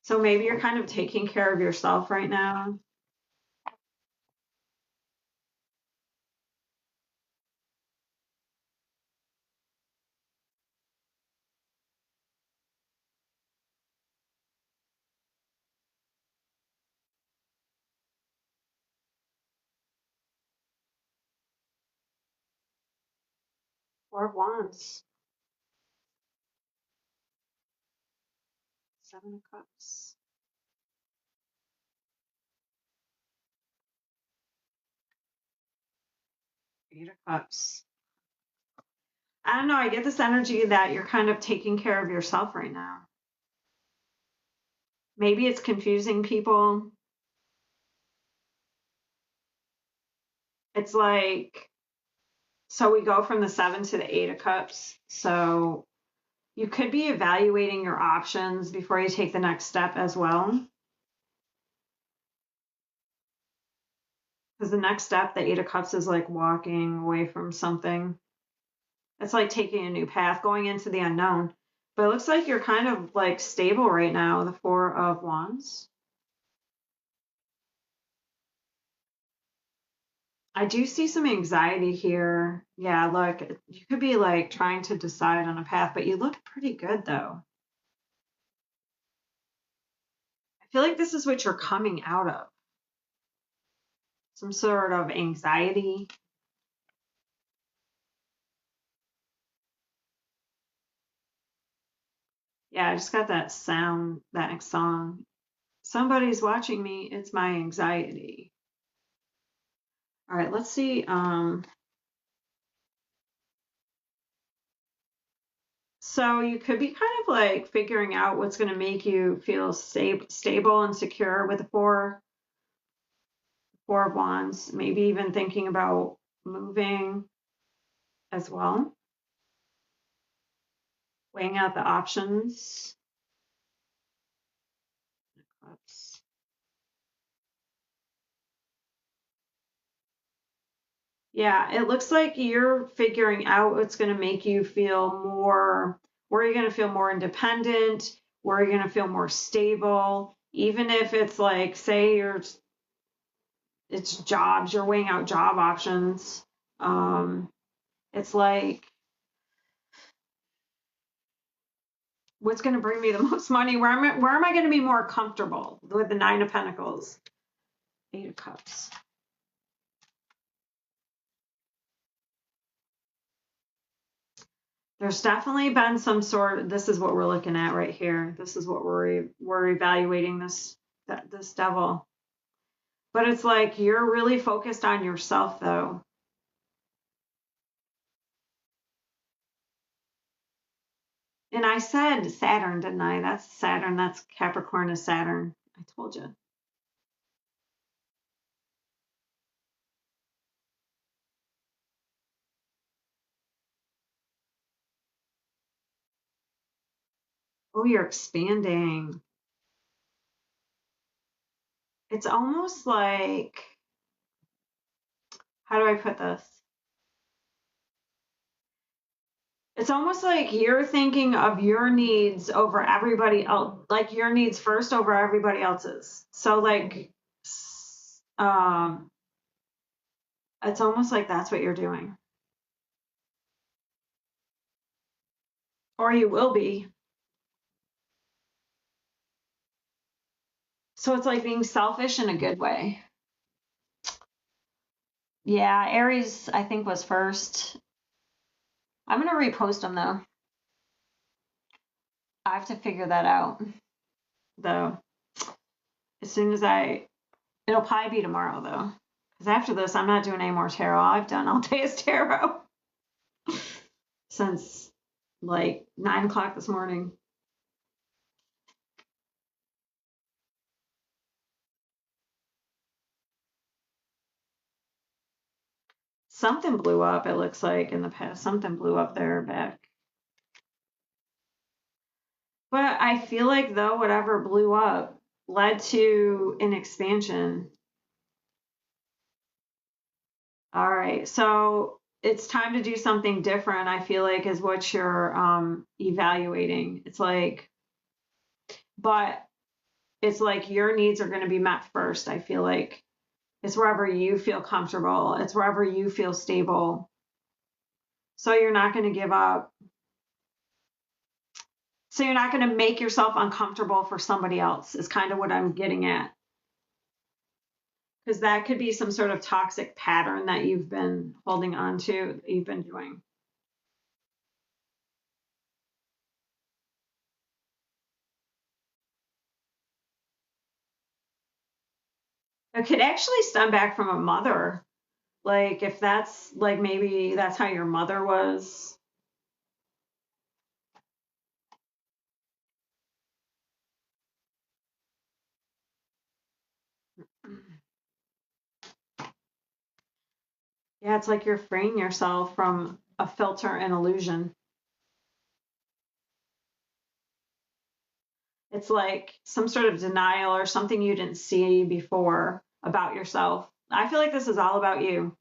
[SPEAKER 1] So maybe you're kind of taking care of yourself right now. Four of Wands. 7 of Cups. Eight of Cups. I don't know. I get this energy that you're kind of taking care of yourself right now. Maybe it's confusing people. It's like, so we go from the 7 to the 8 of Cups. So you could be evaluating your options before you take the next step as well. Because the next step, the 8 of Cups, is like walking away from something. It's like taking a new path, going into the unknown. But it looks like you're kind of like stable right now, the Four of Wands. I do see some anxiety here. Yeah, look, you could be like trying to decide on a path, but you look pretty good though. I feel like this is what you're coming out of. Some sort of anxiety. Yeah, I just got that sound, that next song. Somebody's watching me, it's my anxiety. All right, let's see. So you could be kind of like figuring out what's going to make you feel stable and secure with the four of wands. Maybe even thinking about moving as well, weighing out the options. Oops. Yeah, it looks like you're figuring out what's going to make you feel more, where you're going to feel more independent, where you're going to feel more stable, even if it's like, say it's jobs, you're weighing out job options. It's like, what's going to bring me the most money? Where am I going to be more comfortable with the Nine of Pentacles? Eight of Cups. There's definitely been some sort. This is what we're looking at right here. This is what we're evaluating this devil. But it's like you're really focused on yourself though. And I said Saturn, didn't I? That's Saturn. That's Capricorn is Saturn. I told you. Oh, you're expanding. It's almost like, how do I put this? It's almost like you're thinking of your needs over everybody else, like your needs first over everybody else's. So like, um, it's almost like that's what you're doing, or you will be. So it's like being selfish in a good way. Yeah, Aries, I think, was first. I'm gonna repost them though. I have to figure that out though. As soon as it'll probably be tomorrow though. Because after this, I'm not doing any more tarot. I've done all day's tarot since like 9 o'clock this morning. Something blew up, it looks like, in the past. Something blew up there back. But I feel like, though, whatever blew up led to an expansion. All right, so it's time to do something different, I feel like, is what you're evaluating. It's like, but it's like your needs are going to be met first, I feel like. It's wherever you feel comfortable, it's wherever you feel stable. So you're not going to give up. So you're not going to make yourself uncomfortable for somebody else, is kind of what I'm getting at. Because that could be some sort of toxic pattern that you've been holding on to, that you've been doing. It could actually stem back from a mother. Like, if that's like, maybe that's how your mother was. Yeah, it's like you're freeing yourself from a filter and illusion. It's like some sort of denial or something you didn't see before about yourself. I feel like this is all about you.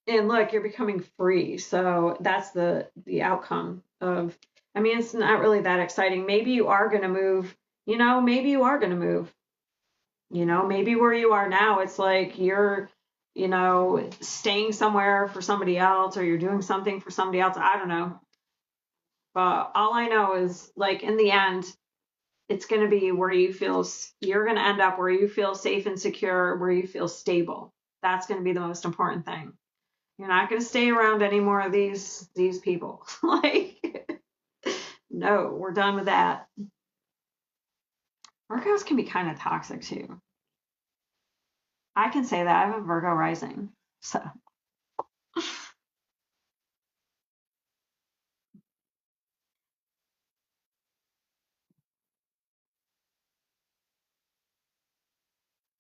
[SPEAKER 1] And look, you're becoming free. So that's the outcome of, I mean, it's not really that exciting. Maybe you are going to move, maybe you are going to move, maybe where you are now, it's like you're, staying somewhere for somebody else or you're doing something for somebody else. I don't know. But all I know is like in the end, it's going to be where you're going to end up where you feel safe and secure, where you feel stable. That's going to be the most important thing. You're not going to stay around any more of these people. Like, no, we're done with that. Virgos can be kind of toxic too. I can say that I have a Virgo rising. So,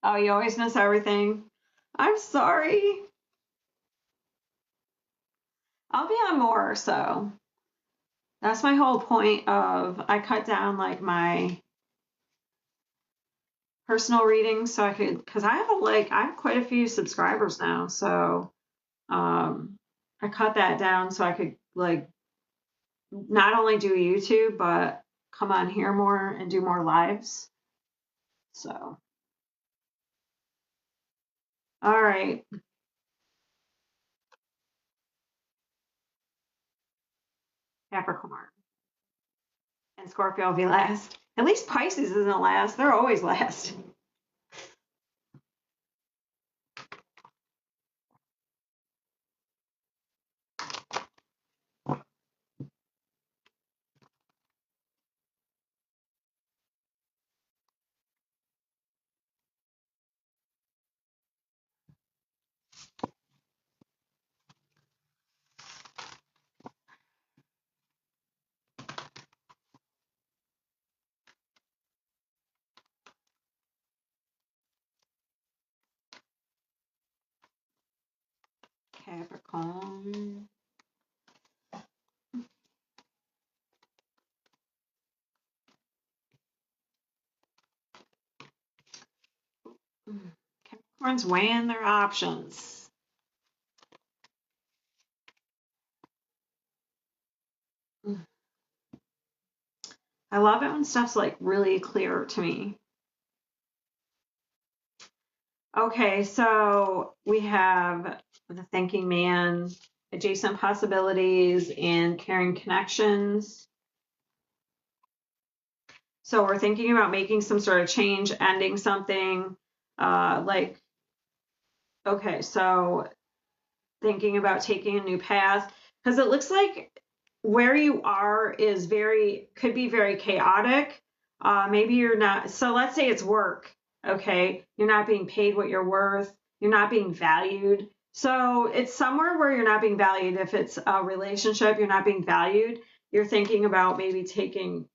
[SPEAKER 1] oh, you always miss everything. I'm sorry. I'll be on more. So that's my whole point of I cut down like my personal readings so I could, because I have quite a few subscribers now. So I cut that down so I could like not only do YouTube, but come on here more and do more lives. So, all right. Capricorn and Scorpio will be last. At least Pisces isn't last. They're always last. Capricorn. Capricorn's weighing their options. I love it when stuff's like really clear to me. Okay, so we have the thinking man, adjacent possibilities, and caring connections. So we're thinking about making some sort of change, ending something. Like, okay, so thinking about taking a new path, because it looks like where you are could be very chaotic. Maybe you're not, so let's say it's work, okay? You're not being paid what you're worth, you're not being valued. So it's somewhere where you're not being valued. If it's a relationship, you're not being valued. You're thinking about maybe taking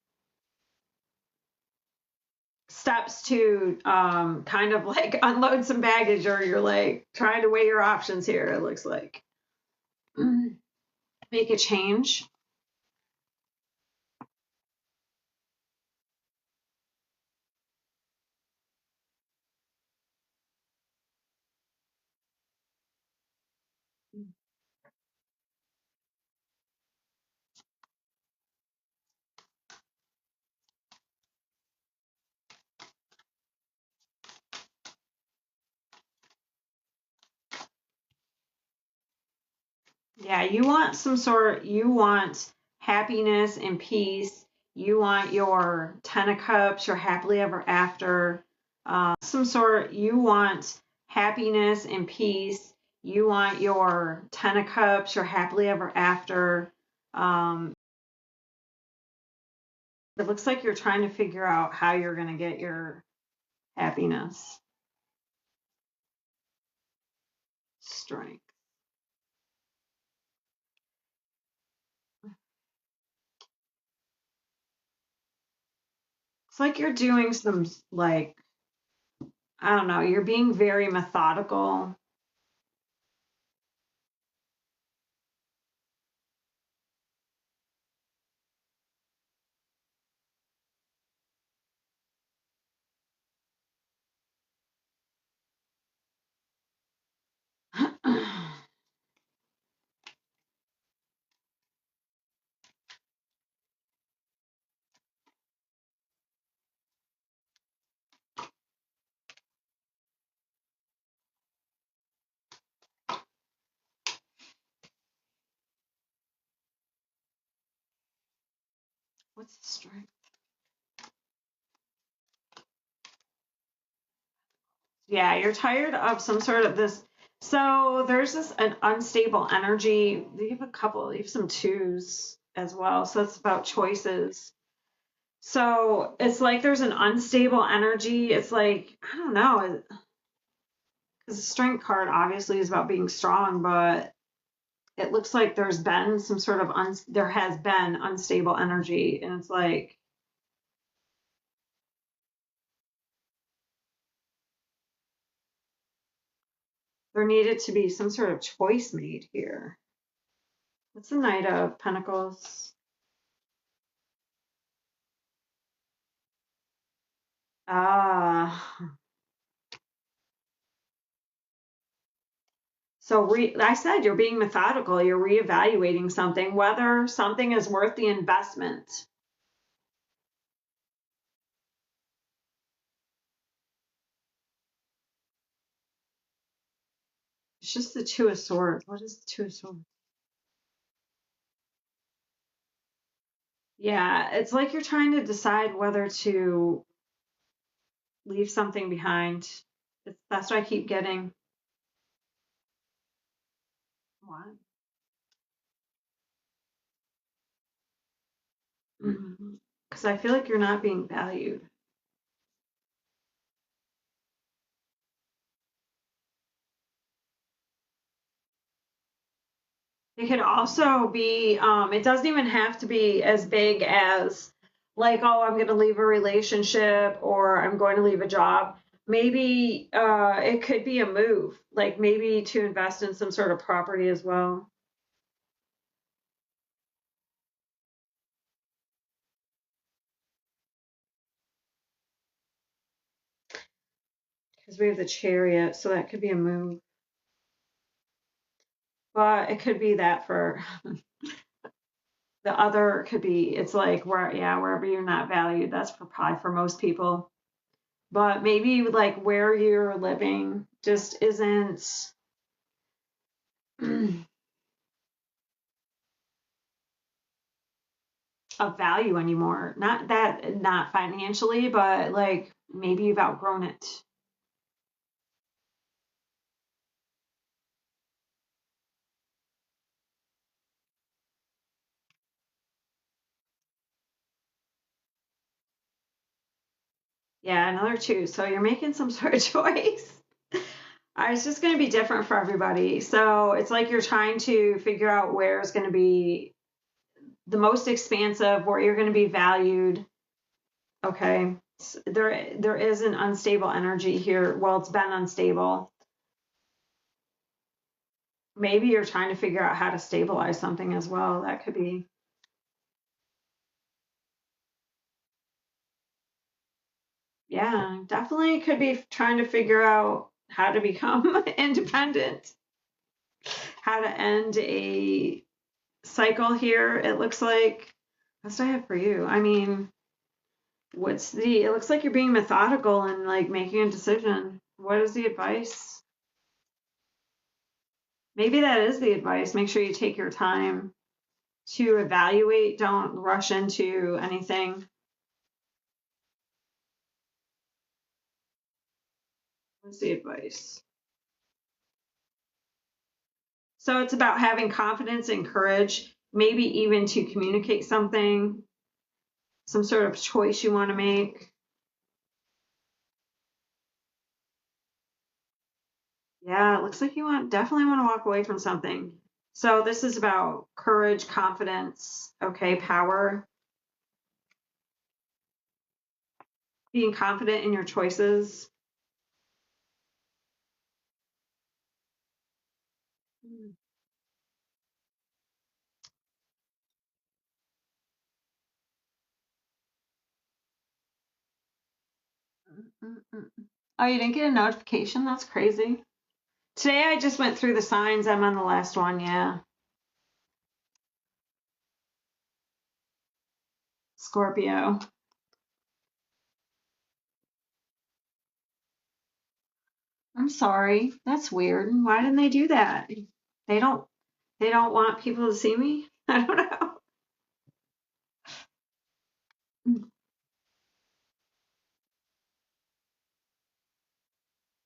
[SPEAKER 1] steps to kind of like unload some baggage, or you're like trying to weigh your options here, it looks like. Make a change. Yeah, you want happiness and peace. You want your 10 of cups, your happily ever after. You want happiness and peace. You want your 10 of cups, your happily ever after. Um, it looks like you're trying to figure out how you're going to get your happiness, strength. It's like you're doing some, like, I don't know, you're being very methodical. What's the strength? Yeah, you're tired of some sort of this. So there's an unstable energy. You have some twos as well. So it's about choices. So it's like there's an unstable energy. It's like, I don't know, because the strength card obviously is about being strong, but it looks like there has been unstable energy. And it's like, there needed to be some sort of choice made here. What's the Knight of Pentacles? Ah. So I said you're being methodical. You're reevaluating something, whether something is worth the investment. It's just the Two of Swords. What is the Two of Swords? Yeah, it's like you're trying to decide whether to leave something behind. That's what I keep getting. What? Because I feel like you're not being valued. It could also be, it doesn't even have to be as big as like, oh, I'm going to leave a relationship or I'm going to leave a job. Maybe it could be a move, like maybe to invest in some sort of property as well. Because we have the Chariot, so that could be a move. But it could be that for the other could be, it's like wherever you're not valued, that's for probably for most people. But maybe like where you're living just isn't of value anymore. Not financially, but like maybe you've outgrown it. Yeah, another two. So you're making some sort of choice. It's just going to be different for everybody. So it's like you're trying to figure out where is going to be the most expansive, where you're going to be valued. Okay. There is an unstable energy here. Well, it's been unstable. Maybe you're trying to figure out how to stabilize something as well. That could be. Yeah, definitely could be trying to figure out how to become independent, how to end a cycle here. It looks like that's what I have for you. I mean, it looks like you're being methodical and like making a decision. What is the advice? Maybe that is the advice. Make sure you take your time to evaluate. Don't rush into anything. What's the advice? So it's about having confidence and courage, maybe even to communicate something, some sort of choice you want to make. Yeah, it looks like you definitely want to walk away from something. So this is about courage, confidence, okay, power, being confident in your choices. Oh, you didn't get a notification? That's crazy. Today I just went through the signs. I'm on the last one, yeah. Scorpio. I'm sorry. That's weird. Why didn't they do that? They don't they don't want people to see me? I don't know.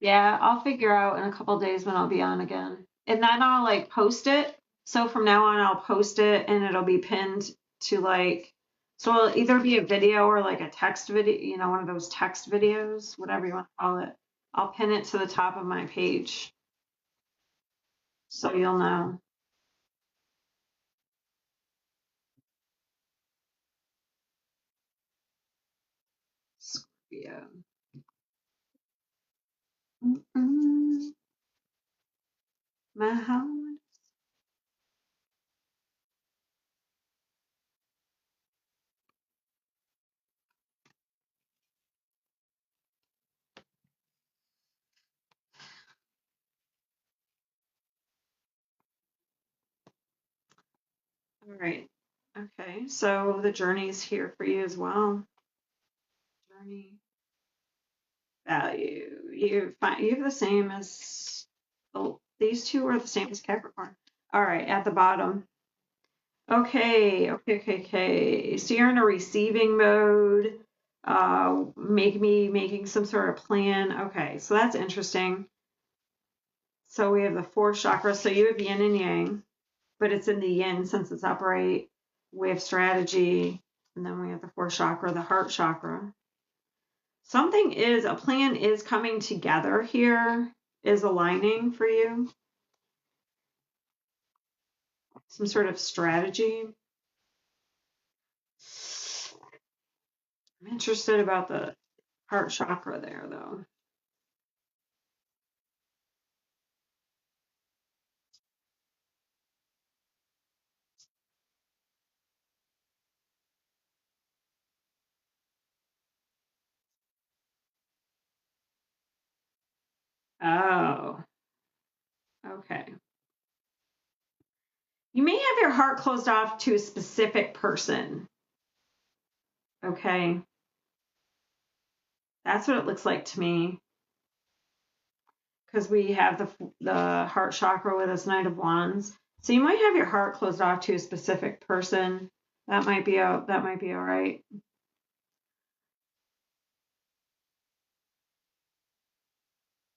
[SPEAKER 1] Yeah, I'll figure out in a couple days when I'll be on again. And then I'll like post it. So from now on, I'll post it and it'll be pinned to like, so it'll either be a video or like a text video, you know, one of those text videos, whatever you want to call it. I'll pin it to the top of my page so you'll know. Scorpio. Mm-mm. My heart. All right. Okay. So the journey's here for you as well. Journey. Value. You have the same as these two are the same as Capricorn. All right, at the bottom. Okay. So you're in a receiving mode. Making some sort of plan. Okay, so that's interesting. So we have the fourth chakra. So you have yin and yang, but it's in the yin since it's upright. We have strategy, and then we have the fourth chakra, the heart chakra. A plan is coming together here, is aligning for you, some sort of strategy. I'm interested about the heart chakra there, though. Oh, okay. You may have your heart closed off to a specific person. Okay. That's what it looks like to me. Because we have the heart chakra with this Knight of Wands. So you might have your heart closed off to a specific person. That might be all right.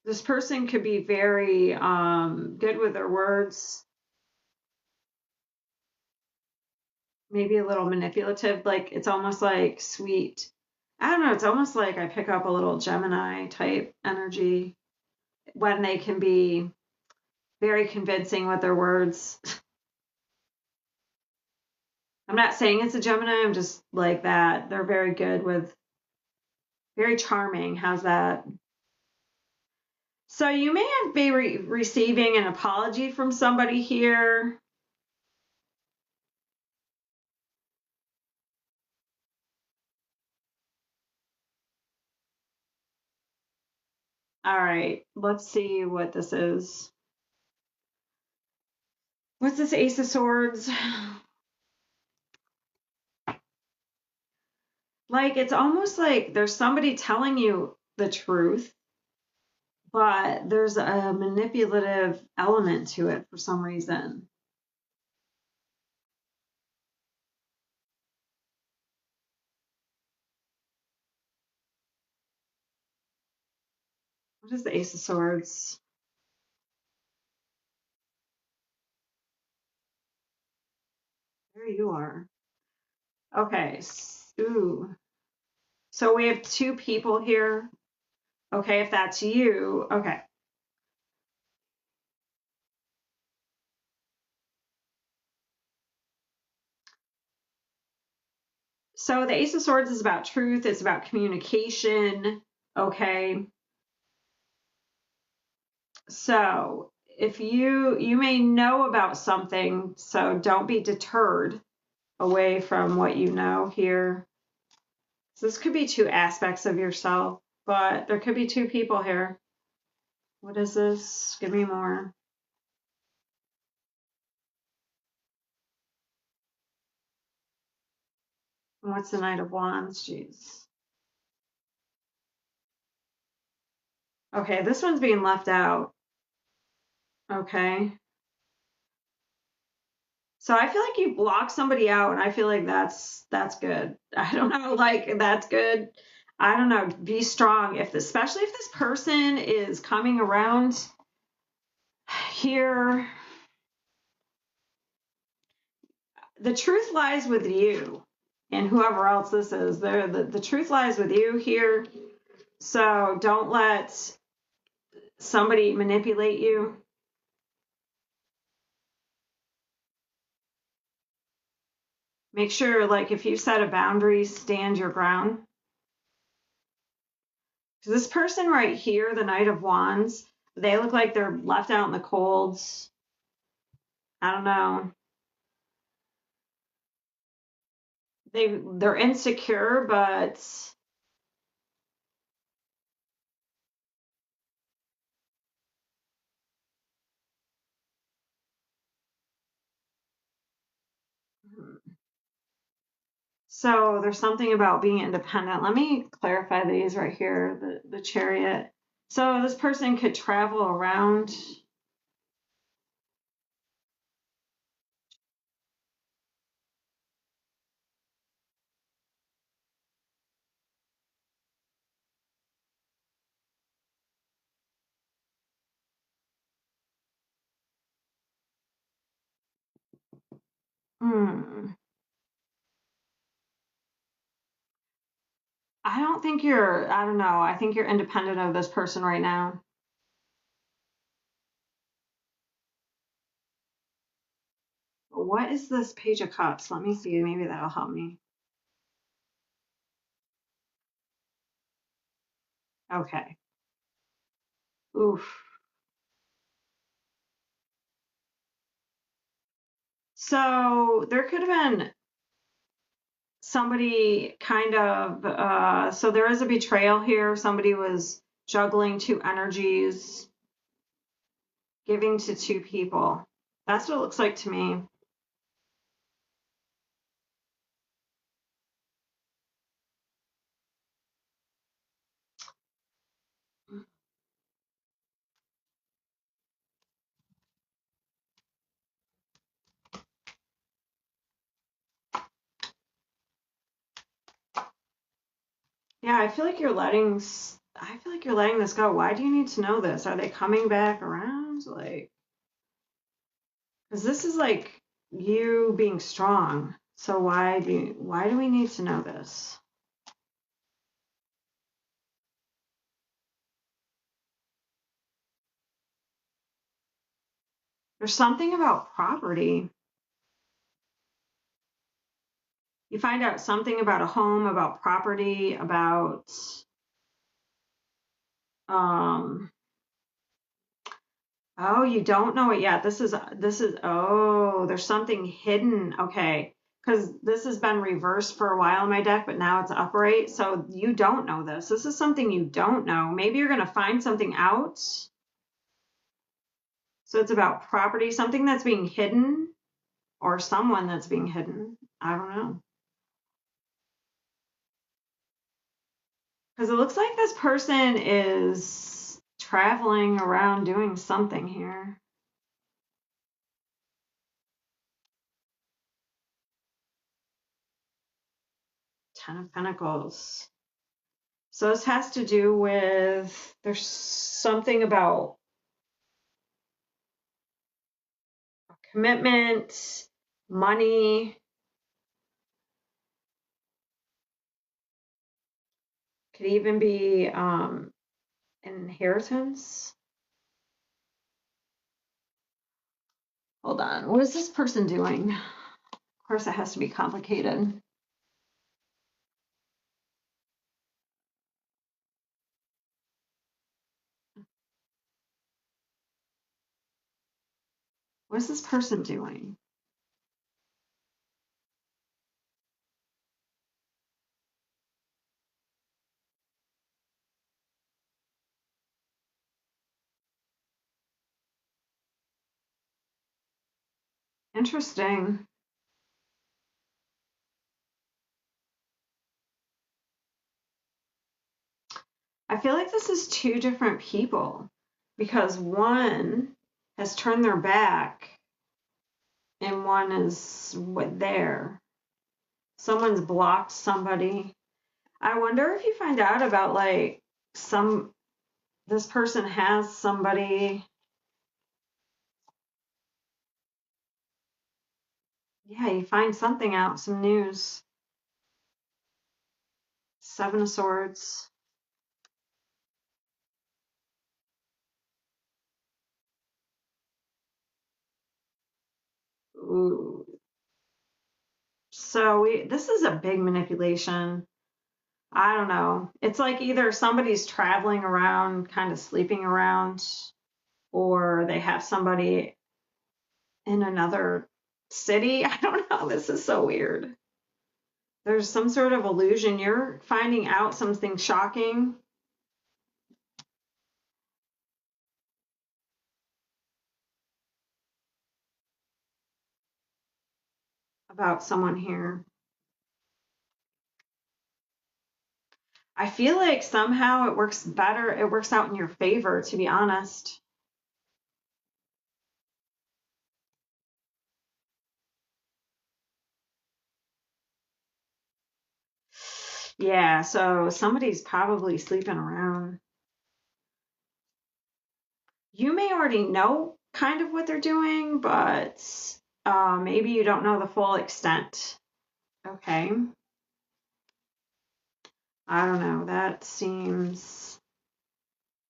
[SPEAKER 1] This person could be very good with their words, maybe a little manipulative. Like it's almost like sweet. I don't know. It's almost like I pick up a little Gemini type energy when they can be very convincing with their words. I'm not saying it's a Gemini. I'm just like that. They're very good with, very charming. How's that? So you may have be receiving an apology from somebody here. All right, let's see what this is. What's this Ace of Swords? Like it's almost like there's somebody telling you the truth, but there's a manipulative element to it for some reason. What is the Ace of Swords? There you are. Okay. Ooh. So we have two people here. Okay, if that's you. Okay. So the Ace of Swords is about truth, it's about communication. Okay. So if you may know about something, so don't be deterred away from what you know here. So this could be two aspects of yourself, but there could be two people here. What is this? Give me more. What's the Knight of Wands? Jeez. Okay, this one's being left out. Okay. So I feel like you block somebody out, and I feel like that's good. I don't know, like that's good. I don't know, be strong. Especially if this person is coming around here, the truth lies with you and whoever else this is. The truth lies with you here. So don't let somebody manipulate you. Make sure, like, if you set a boundary, stand your ground. This person right here, the Knight of Wands, they look like they're left out in the colds. I don't know. They're insecure, but so there's something about being independent. Let me clarify these right here, the Chariot. So this person could travel around. Hmm. I don't know. I think you're independent of this person right now. What is this Page of Cups? Let me see. Maybe that'll help me. Okay. Oof. So there could have been somebody kind of, so there is a betrayal here. Somebody was juggling two energies, giving to two people. That's what it looks like to me. Yeah, I feel like you're letting this go. Why do you need to know this? Are they coming back around? Like, because this is like you being strong. So why do we need to know this? There's something about property. You find out something about a home, about property, about um oh, you don't know it yet. Oh, there's something hidden. Okay. Because this has been reversed for a while in my deck, but now it's upright. So you don't know this. This is something you don't know. Maybe you're going to find something out. So it's about property, something that's being hidden or someone that's being hidden. I don't know. Because it looks like this person is traveling around doing something here. Ten of Pentacles. So this has to do with, there's something about commitment, money, could even be inheritance. Hold on, what is this person doing? Of course, it has to be complicated. What is this person doing? Interesting. I feel like this is two different people because one has turned their back and one is there. Someone's blocked somebody. I wonder if you find out about like some this person has somebody. Yeah, you find something out, some news. Seven of Swords. Ooh. So this is a big manipulation. I don't know. It's like either somebody's traveling around, kind of sleeping around, or they have somebody in another city. I don't know. This is so weird. There's some sort of illusion. You're finding out something shocking about someone here. I feel like somehow it works better. It works out in your favor, to be honest. Yeah, so somebody's probably sleeping around. You may already know kind of what they're doing, but maybe you don't know the full extent. Okay. I don't know. That seems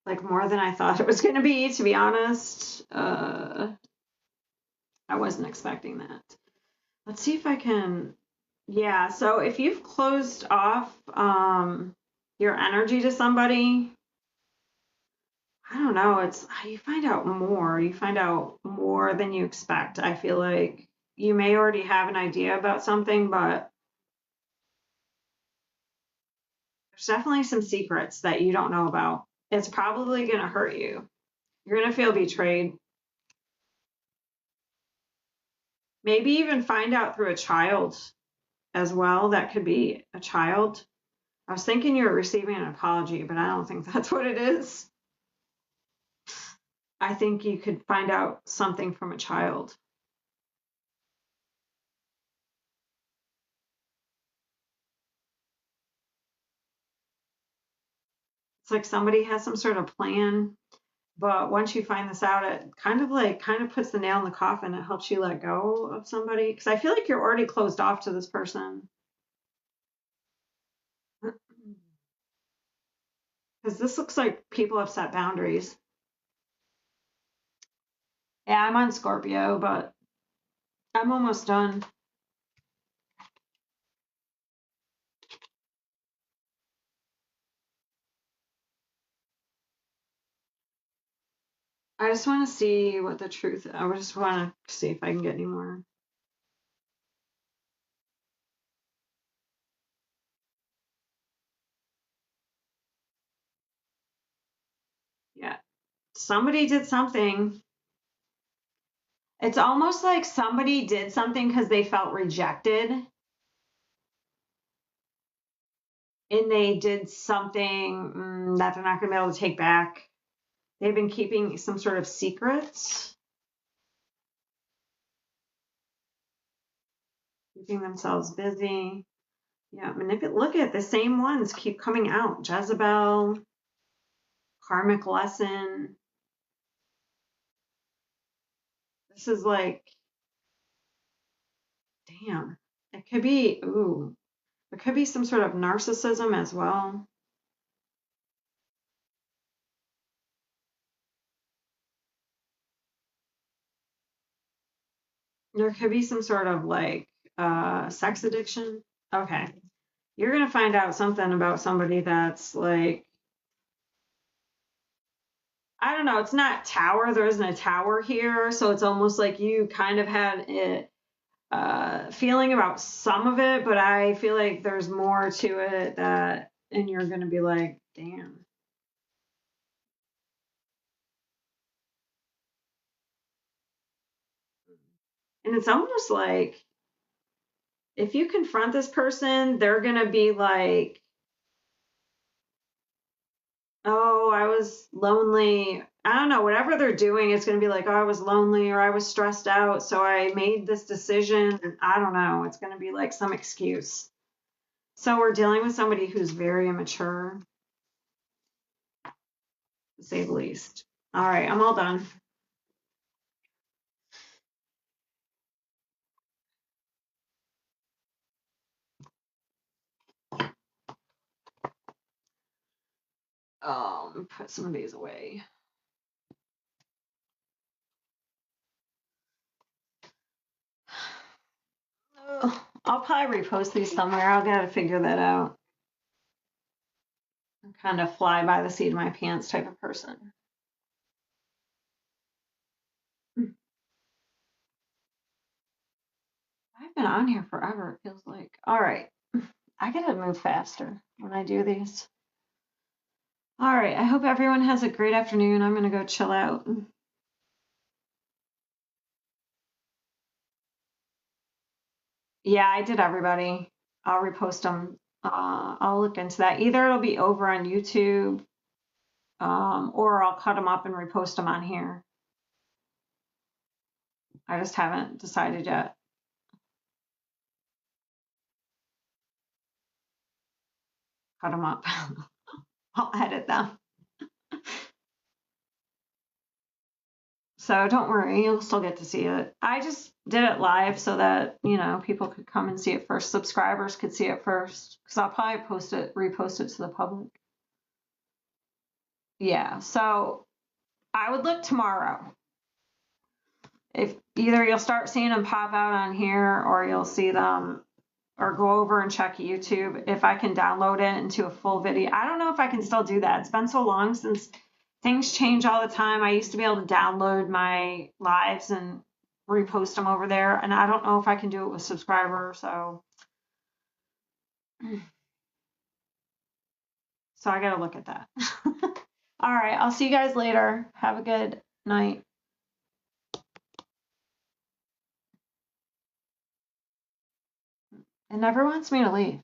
[SPEAKER 1] like more than I thought it was going to be, to be honest. I wasn't expecting that. Let's see if I can. Yeah, so if you've closed off your energy to somebody, I don't know, it's you find out more. You find out more than you expect. I feel like you may already have an idea about something, but there's definitely some secrets that you don't know about. It's probably going to hurt you. You're going to feel betrayed. Maybe even find out through a child as well. That could be a child. I was thinking you were receiving an apology, but I don't think that's what it is. I think you could find out something from a child. It's like somebody has some sort of plan, but once you find this out, it kind of puts the nail in the coffin. It helps you let go of somebody because I feel like you're already closed off to this person. Because this looks like people have set boundaries. Yeah, I'm on Scorpio, but I'm almost done. I just want to see what the truth. I just want to see if I can get any more. Yeah, somebody did something. It's almost like somebody did something because they felt rejected and they did something that they're not going to be able to take back. They've been keeping some sort of secrets, keeping themselves busy. Yeah, look at the same ones keep coming out. Jezebel, karmic lesson. This is like, damn. It could be, ooh, it could be some sort of narcissism as well. There could be some sort of like sex addiction. Okay. You're going to find out something about somebody that's like, I don't know, it's not tower. There isn't a tower here. So it's almost like you kind of had it feeling about some of it, but I feel like there's more to it that, and you're going to be like, damn. And it's almost like if you confront this person, they're going to be like, oh, I was lonely. I don't know, whatever they're doing, it's going to be like, oh, I was lonely or I was stressed out. So I made this decision. And I don't know. It's going to be like some excuse. So we're dealing with somebody who's very immature, to say the least. All right, I'm all done. Put some of these away. I'll probably repost these somewhere. I'll gotta figure that out. I'm kind of fly by the seat of my pants type of person. I've been on here forever, it feels like. All right. I gotta move faster when I do these. All right. I hope everyone has a great afternoon. I'm gonna go chill out. Yeah, I did everybody. I'll repost them. I'll look into that. Either it'll be over on YouTube, or I'll cut them up and repost them on here. I just haven't decided yet. Cut them up. I'll edit them. So don't worry, you'll still get to see it. I just did it live so that, you know, people could come and see it first. Subscribers could see it first, because I'll probably repost it to the public. Yeah, so I would look tomorrow. If either you'll start seeing them pop out on here, or you'll see them, or go over and check YouTube if I can download it into a full video. I don't know if I can still do that. It's been so long since things change all the time. I used to be able to download my lives and repost them over there, and I don't know if I can do it with subscribers. So I got to look at that. All right, I'll see you guys later. Have a good night. It never wants me to leave.